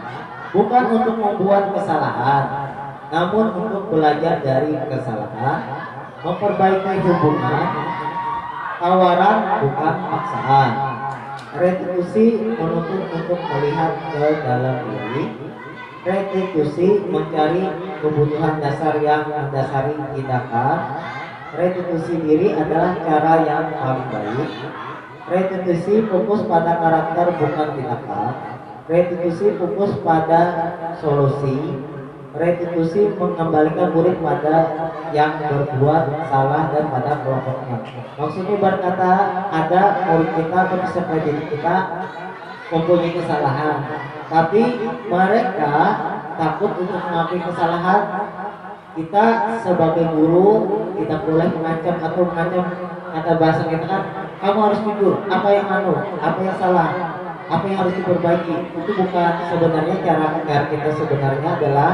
bukan untuk membuat kesalahan, namun untuk belajar dari kesalahan, memperbaiki hubungan, tawaran bukan paksaan. Restitusi menuntut untuk melihat ke dalam diri. Restitusi mencari kebutuhan dasar yang mendasari tindakan. Restitusi diri adalah cara yang paling baik. Restitusi fokus pada karakter bukan tindakan. Restitusi fokus pada solusi. Restitusi mengembalikan murid pada yang berbuat salah dan pada kelompoknya. Maksudnya berkata ada murid kita atau peserta didik kita mempunyai kesalahan, tapi mereka takut untuk mengakui kesalahan. Kita sebagai guru kita boleh mengancam atau mengancam, kata bahasa kita kan, kamu harus jujur, apa yang apa yang salah, apa yang harus diperbaiki. Itu bukan sebenarnya cara kita sebenarnya adalah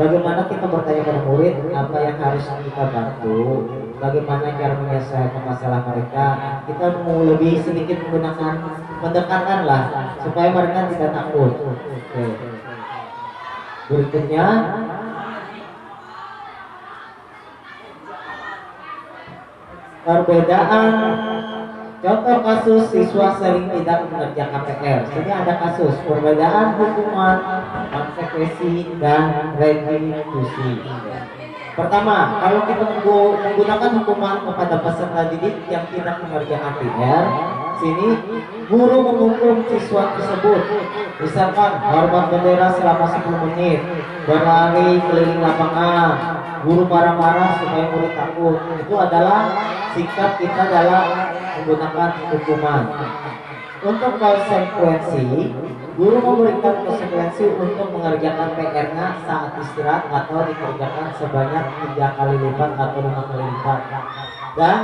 bagaimana kita bertanya pada murid apa yang harus kita bantu, bagaimana cara menyelesaikan masalah mereka. Kita mau lebih sedikit menggunakan pendekatan lah supaya mereka tidak takut. Oke. Berikutnya perbedaan contoh kasus siswa sering tidak mengerjakan PR. Sini ada kasus perbedaan hukuman, konsekuensi, dan restitusi. Pertama, kalau kita menggunakan hukuman kepada peserta didik yang tidak mengerjakan PR, sini guru menghukum siswa tersebut, misalkan hormat bendera selama 10 menit, berlari keliling lapangan, guru marah-marah supaya murid takut. Itu adalah sikap kita dalam menggunakan hukuman. Untuk konsekuensi, guru memberikan konsekuensi untuk mengerjakan PR-nya saat istirahat atau dikerjakan sebanyak 3 kali lipat atau 5 kali lipat. Dan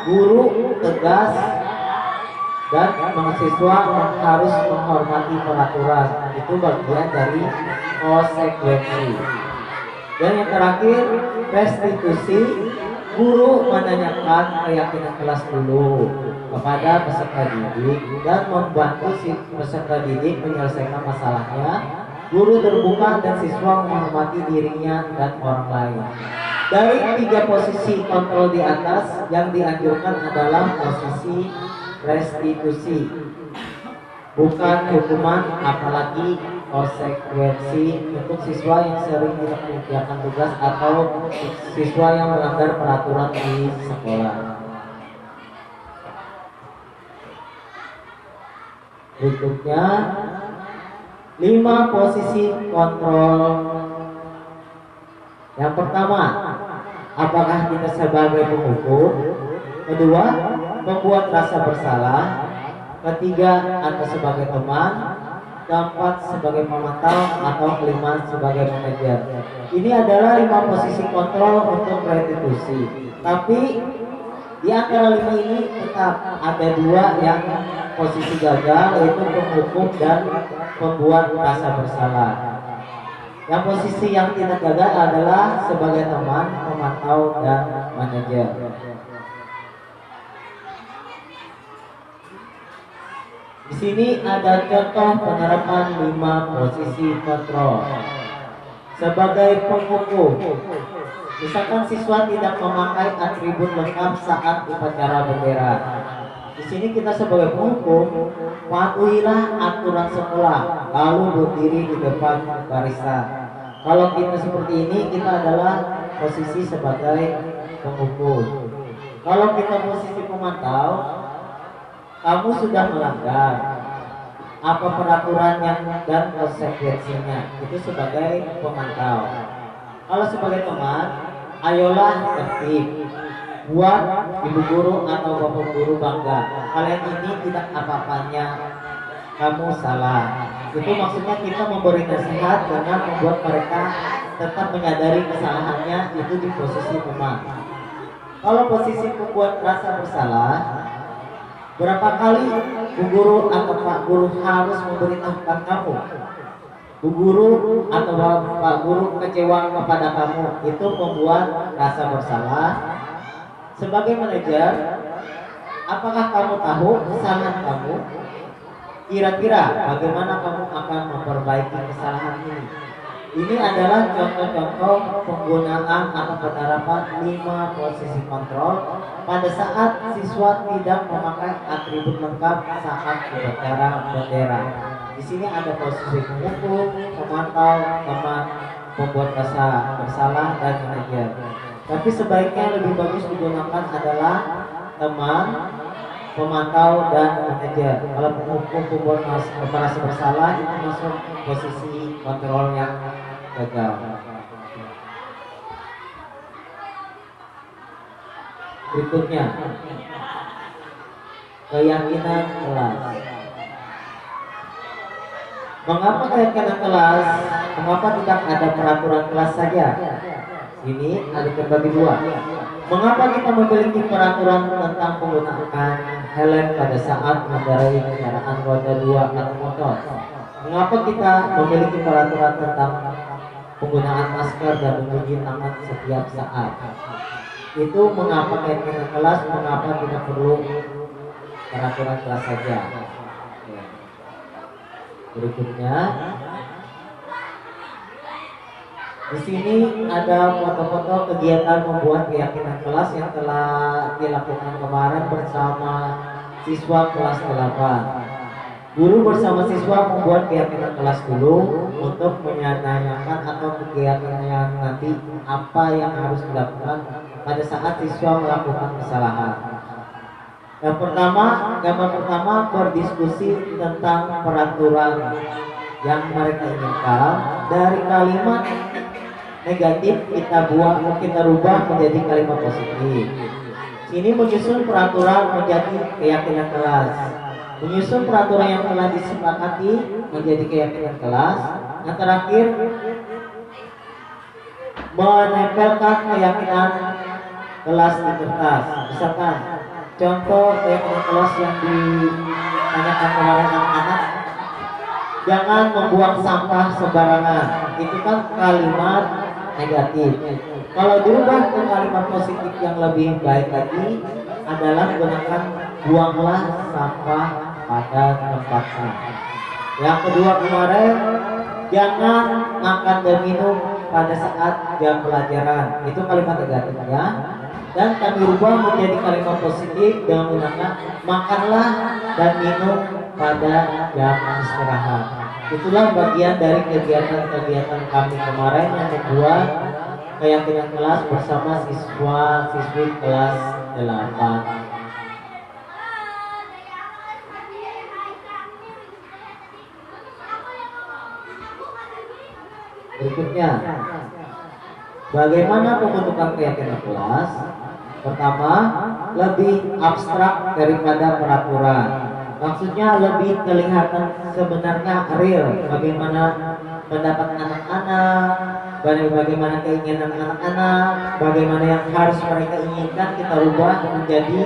guru tegas dan mahasiswa harus menghormati peraturan. Itu bagian dari konsekuensi. Dan yang terakhir, restitusi. Guru menanyakan keyakinan kelas dulu kepada peserta didik dan membantu si peserta didik menyelesaikan masalahnya. Guru terbuka dan siswa menghormati dirinya dan orang lain. Dari 3 posisi kontrol di atas, yang dianjurkan adalah posisi restitusi, bukan hukuman, apalagi konsekuensi untuk siswa yang sering tidak mengerjakan tugas atau siswa yang melanggar peraturan di sekolah. Berikutnya 5 posisi kontrol. Yang pertama, apakah kita sebagai penghukum? Kedua, membuat rasa bersalah. Ketiga, atau sebagai teman. Keempat, sebagai pemantau. Atau kelima, sebagai manajer. Ini adalah 5 posisi kontrol untuk restitusi. Tapi di antara 5 ini tetap ada 2 yang posisi gagal, yaitu penghukum dan pembuat rasa bersalah. Yang posisi yang tidak gagal adalah sebagai teman, pemantau, dan manajer. Di sini ada contoh penerapan 5 posisi kontrol. Sebagai penghukum, misalkan siswa tidak memakai atribut lengkap saat upacara bendera. Di sini kita sebagai penghukum, patuhilah aturan sekolah, lalu berdiri di depan barisan. Kalau kita seperti ini, kita adalah posisi sebagai penghukum. Kalau kita posisi pemantau, kamu sudah melanggar apa peraturannya dan konsekuensinya, itu sebagai pemantau. Kalau sebagai teman, ayolah tertib, buat ibu guru atau bapak guru bangga, kalian ini tidak apa-apanya, kamu salah. Itu maksudnya kita memberi nasihat dengan membuat mereka tetap menyadari kesalahannya. Itu di posisi teman. Kalau posisi membuat rasa bersalah, berapa kali Bu Guru atau Pak Guru harus memberitahukan kamu? Bu Guru atau Pak Guru kecewa kepada kamu, itu membuat rasa bersalah. Sebagai manajer, apakah kamu tahu kesalahan kamu? Kira-kira bagaimana kamu akan memperbaiki kesalahan ini? Ini adalah contoh-contoh penggunaan atau penerapan 5 posisi kontrol pada saat siswa tidak memakai atribut lengkap saat upacara bendera. Di sini ada posisi pemukul, pemantau, teman, pembuat rasa bersalah, dan manajer. Tapi sebaiknya lebih bagus digunakan adalah teman, pemantau, dan manajer. Kalau pemukul, pembuat merasa bersalah itu masuk posisi kontrol yang gagal. Berikutnya, keyakinan kelas. Mengapa keyakinan kelas? Mengapa tidak ada peraturan kelas saja? Ini ada terbagi dua. Mengapa kita memiliki peraturan tentang penggunaan helm pada saat mengendarai kendaraan roda 2 atau motor? Mengapa kita memiliki peraturan tentang penggunaan masker dan mencuci tangan setiap saat? Itu mengapa keyakinan kelas, mengapa tidak perlu peraturan kelas saja. Berikutnya, di sini ada foto-foto kegiatan membuat keyakinan kelas yang telah dilakukan kemarin bersama siswa kelas 8. Guru bersama siswa membuat keyakinan kelas dulu untuk menanyakan atau kegiatan yang nanti apa yang harus dilakukan pada saat siswa melakukan kesalahan. Yang pertama, gambar pertama berdiskusi tentang peraturan yang mereka inginkan. Dari kalimat negatif kita rubah menjadi kalimat positif. Sini menyusun peraturan menjadi keyakinan kelas. Menyusun peraturan yang telah disepakati menjadi keyakinan kelas. Yang terakhir, menempelkan keyakinan kelas di kertas. Misalkan contoh keyakinan kelas yang ditanyakan kemarin anak-anak, jangan membuang sampah sembarangan. Itu kan kalimat negatif. Kalau dirubah ke kalimat positif yang lebih baik lagi adalah gunakan buanglah sampah pada tempatnya. Yang kedua kemarin, jangan makan dan minum pada saat jam pelajaran. Itu kalimat negatifnya. Dan kami rubah menjadi kalimat positif dengan menggunakan makanlah dan minum pada jam istirahat. Itulah bagian dari kegiatan-kegiatan kami kemarin yang membuat keyakinan kelas bersama siswa-siswi kelas 8. Berikutnya, bagaimana pembentukan keyakinan kelas? Pertama, lebih abstrak daripada peraturan. Maksudnya lebih kelihatan sebenarnya real, bagaimana pendapat anak-anak, bagaimana keinginan anak-anak, bagaimana yang harus mereka inginkan kita rubah menjadi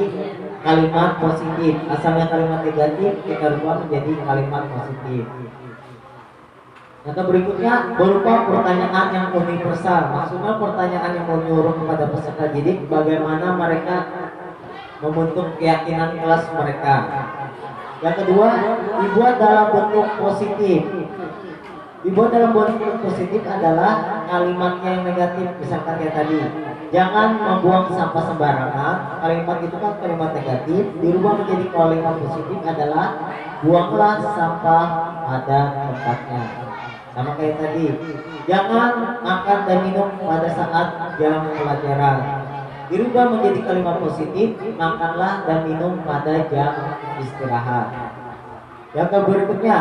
kalimat positif. Asalnya kalimat negatif kita rubah menjadi kalimat positif. Yang berikutnya berupa pertanyaan yang universal. Maksudnya pertanyaan yang menyuruh kepada peserta didik bagaimana mereka membentuk keyakinan kelas mereka. Yang kedua, dibuat dalam bentuk positif. Dibuat dalam bentuk positif adalah kalimatnya yang negatif. Misalkan kayak tadi, jangan membuang sampah sembarangan. Kalimat itu kan kalimat negatif. Dirubah menjadi kalimat positif adalah buanglah sampah pada tempatnya. Sama kayak tadi, jangan makan dan minum pada saat jam pelajaran. Dirubah menjadi kalimat positif, makanlah dan minum pada jam istirahat. Yang berikutnya,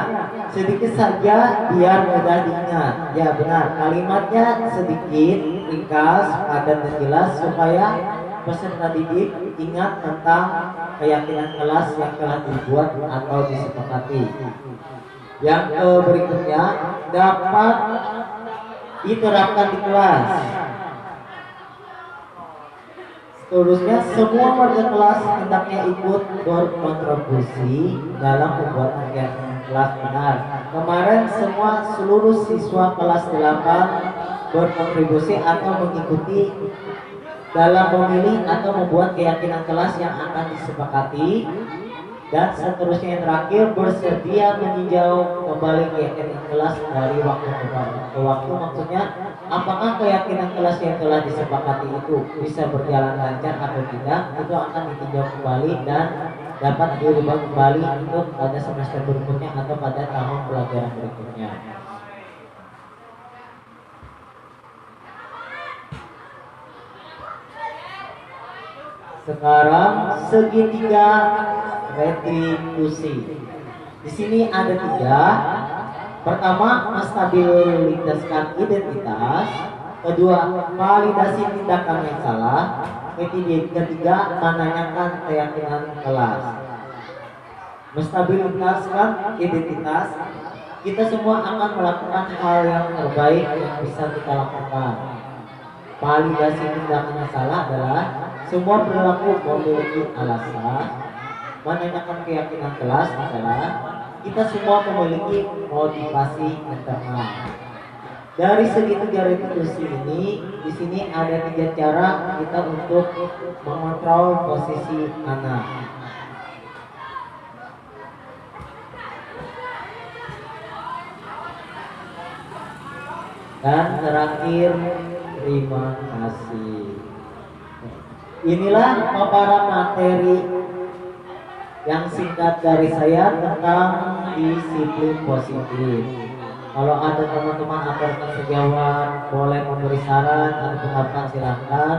sedikit saja biar mudah diingat. Ya benar, kalimatnya sedikit, ringkas, padat dan jelas supaya peserta didik ingat tentang keyakinan kelas yang telah dibuat atau disepakati. Yang berikutnya, dapat diterapkan di kelas. Seterusnya, semua warga kelas hendaknya ikut berkontribusi dalam pembuatan keyakinan kelas benar. Kemarin seluruh siswa kelas 8 berkontribusi atau mengikuti dalam memilih atau membuat keyakinan kelas yang akan disepakati. Dan seterusnya yang terakhir, bersedia meninjau kembali keyakinan kelas dari waktu ke waktu. Maksudnya, apakah keyakinan kelas yang telah disepakati itu bisa berjalan lancar atau tidak, itu akan ditinjau kembali dan dapat diubah kembali untuk pada semester berikutnya atau pada tahun pelajaran berikutnya. Sekarang segitiga retribusi. Di sini ada 3. Pertama, menstabilitaskan identitas. Kedua, validasi tindakan yang salah. Ketiga, menanyakan keyakinan kelas. Menstabilitaskan identitas. Kita semua akan melakukan hal yang terbaik yang bisa kita lakukan. Validasi tindakan yang salah adalah semua perilaku memiliki alasan. Menanyakan keyakinan kelas adalah kita semua memiliki motivasi internal. Dari segi 3 retribusi ini, di sini ada 3 cara kita untuk mengontrol posisi anak. Dan terakhir, terima kasih. Inilah paparan materi yang singkat dari saya tentang disiplin positif. Kalau ada teman-teman atau rekan sejawat boleh memberi saran atau pendapat silahkan.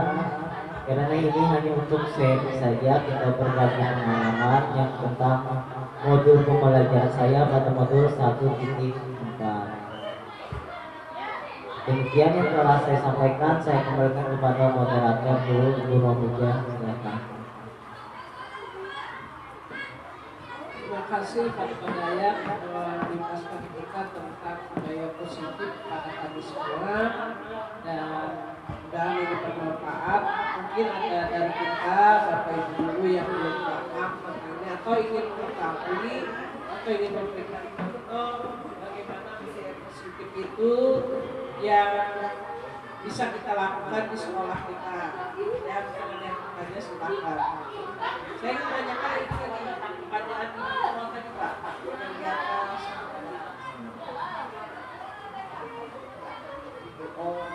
Karena ini hanya untuk sharing saja, kita berbagi pengalaman yang tentang modul pembelajaran saya pada modul 1.4. Demikian yang telah saya sampaikan, saya kembalikan kepada moderator dulu, Ibu Romuja, silakan. Terima kasih Pak Daya menjelaskan kita tentang budaya positif pada kami semua, dan mudah-mudahan ini bermanfaat. Mungkin ada dari kita Bapak Ibu guru yang belum paham tentangnya atau ingin mengetahui atau ingin memberikan contoh bagaimana budaya positif itu yang bisa kita lakukan di sekolah kita. Ya, dengan yang bertanya silakan. Saya ingin menanyakan ini pertanyaan di semua tadi Pak, yang di atas. Oh.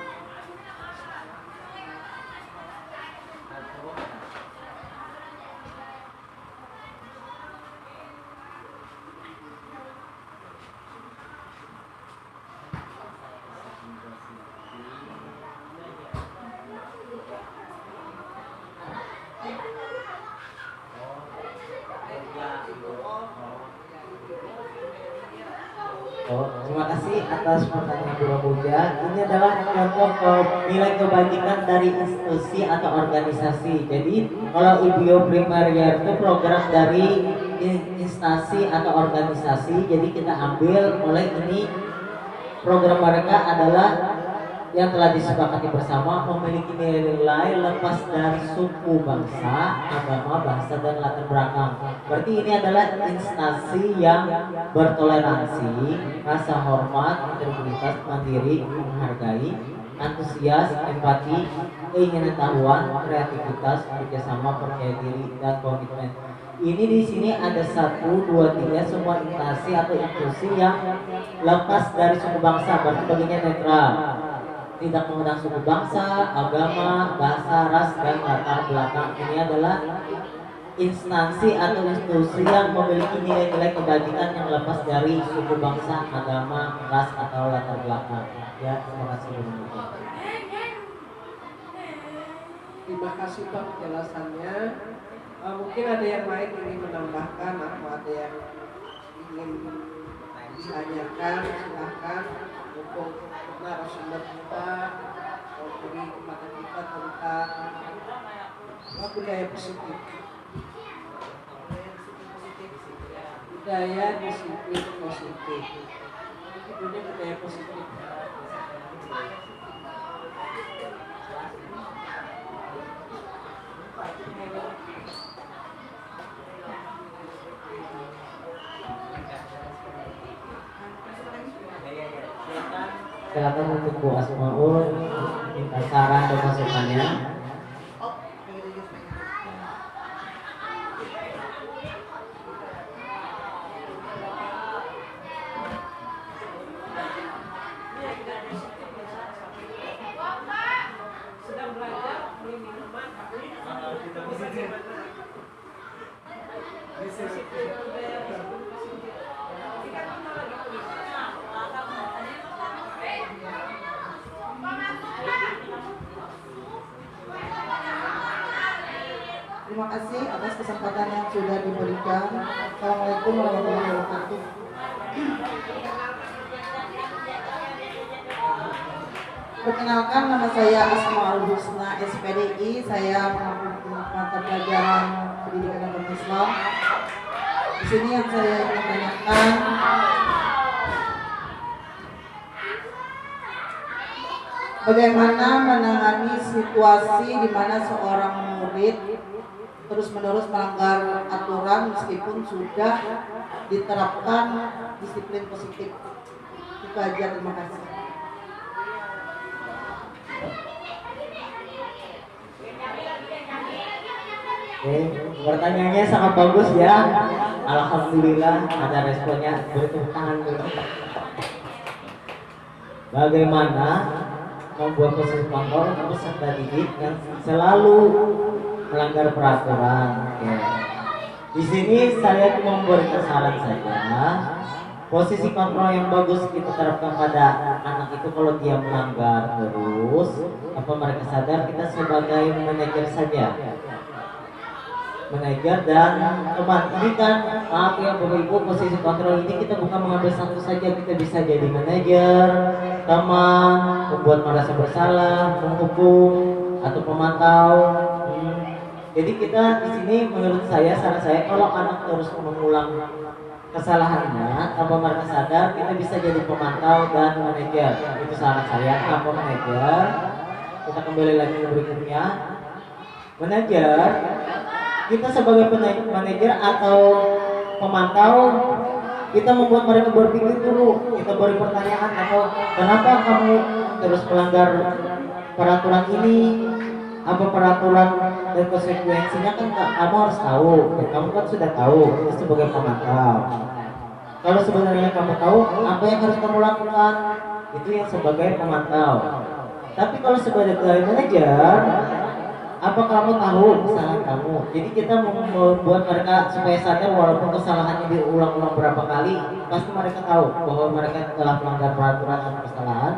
Terima kasih atas pertanyaan Bu Romuja. Ini adalah contoh nilai kebajikan dari institusi atau organisasi. Jadi kalau IBO Primaria itu program dari instansi atau organisasi. Jadi kita ambil mulai ini program mereka adalah yang telah disepakati bersama, memiliki nilai lepas dari suku, bangsa, agama, bahasa, dan latar belakang. Berarti ini adalah instansi yang bertoleransi, rasa hormat, integritas, mandiri, menghargai, antusias, empati, keingintahuan, kreativitas, kerjasama, percaya diri, dan komitmen. Ini di sini ada 1, 2, 3 semua instansi atau institusi yang lepas dari suku bangsa, berarti baginya netral. Tidak mengundang suku bangsa, agama, bahasa, ras, dan latar belakang. Ini adalah instansi atau institusi yang memiliki nilai-nilai kebajikan yang lepas dari suku bangsa, agama, ras, atau latar belakang. Ya, terima kasih. Terima kasih Pak penjelasannya. Mungkin ada yang lain ingin menambahkan atau ada yang ingin ditanyakan, silahkan. Untuk narasumber kita beri kepada kita tentang budaya positif. Budaya disiplin positif. Ini budaya positif. Silakan untuk Bu Asmaul minta saran dan masukannya. Terima kasih atas kesempatan yang sudah diberikan. Assalamualaikum warahmatullahi wabarakatuh. Perkenalkan, nama saya Asmaul Husna SPDI. Saya mengambil mata pelajaran pendidikan agama Islam. Di sini yang saya ingin tanyakan, bagaimana menangani situasi di mana seorang murid terus-menerus melanggar aturan meskipun sudah diterapkan disiplin positif. Itu aja, terima kasih. Oke, pertanyaannya sangat bagus ya. Alhamdulillah ada responnya. Beri tepuk tangan dulu. Bagaimana membuat posisi kontrol untuk peserta didik yang selalu melanggar peraturan? Oke. Di sini saya cuma memberikan saran saja. Posisi kontrol yang bagus kita terapkan pada anak itu kalau dia melanggar terus, apa mereka sadar kita sebagai manajer saja. Manajer dan teman ini kan, maaf ya Bapak Ibu, posisi kontrol ini kita bukan mengambil satu saja, kita bisa jadi manajer, teman, membuat merasa bersalah, menghukum atau pemantau. Jadi kita di sini menurut saya, saran saya, kalau anak terus mengulang kesalahannya tanpa mereka sadar, kita bisa jadi pemantau dan manajer. Itu saran saya, apa manajer. Kita kembali lagi ke berikutnya. Manajer, kita sebagai manajer atau pemantau, kita membuat mereka berpikir dulu. Kita beri pertanyaan atau kenapa kamu terus melanggar peraturan ini? Apa peraturan dan konsekuensinya kan kamu harus tahu. Dan kamu kan sudah tahu itu sebagai pemantau. Kalau sebenarnya kamu tahu apa yang harus kamu lakukan, itu yang sebagai pemantau. Tapi kalau sebagai manajer, apa kamu tahu kesalahan kamu? Jadi kita membuat mereka supaya sadar walaupun kesalahannya diulang-ulang berapa kali, pasti mereka tahu bahwa mereka telah melanggar peraturan atau kesalahan.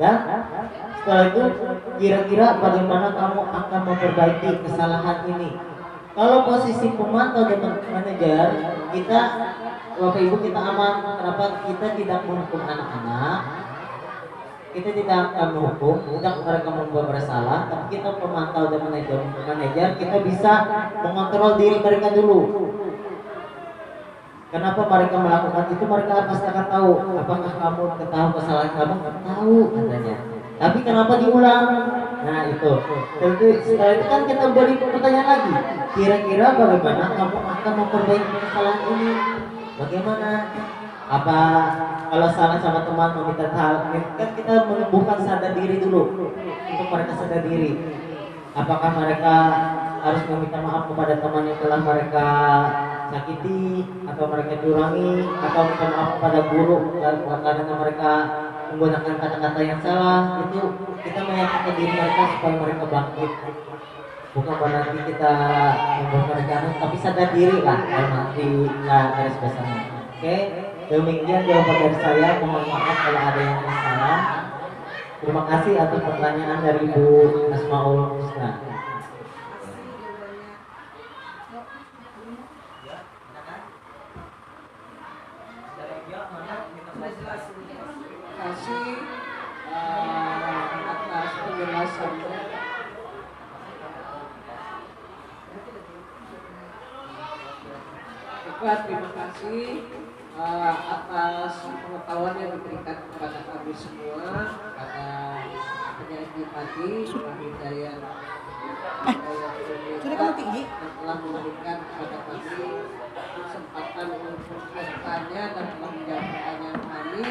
Dan setelah itu kira-kira bagaimana kamu akan memperbaiki kesalahan ini? Kalau posisi pemantau dan manajer, kita Bapak Ibu kita aman. Kenapa? Kita tidak menghukum anak-anak. Kita tidak akan menghukum, tidak mereka membuat bersalah, tapi kita pemantau dan manajer kita bisa mengontrol diri mereka dulu. Kenapa mereka melakukan itu? Mereka pasti akan tahu. Apakah kamu tahu kesalahan kamu? Tahu katanya. Tapi kenapa diulang? Nah itu. Tentu setelah itu kan kita beri pertanyaan lagi. Kira-kira bagaimana kamu akan memperbaiki kesalahan ini? Bagaimana? Apa kalau salah sama teman meminta hal, kan kita menumbuhkan sadar diri dulu untuk mereka sadar diri. Apakah mereka harus meminta maaf kepada teman yang telah mereka sakiti atau mereka curangi, atau minta maaf kepada guru karena mereka menggunakan kata-kata yang salah? Itu kita meyakinkan diri mereka supaya mereka bangkit. Bukan berarti kita membuat mereka, tapi sadar diri lah kalau nanti nggak garis besarnya. Oke, demikian jawaban dari saya. Mohon maaf kalau ada yang salah. Terima kasih atas pertanyaan dari Ibu Asmaul Husna. Terima kasih atas penjelasannya. Terima kasih atas pengetahuan yang diberikan kepada kami semua, pada penyanyi tadi Hidayat Sudah kamu tinggi? yang telah memberikan kepada kami kesempatan untuk bertanya dan telah menjawab pertanyaan kami.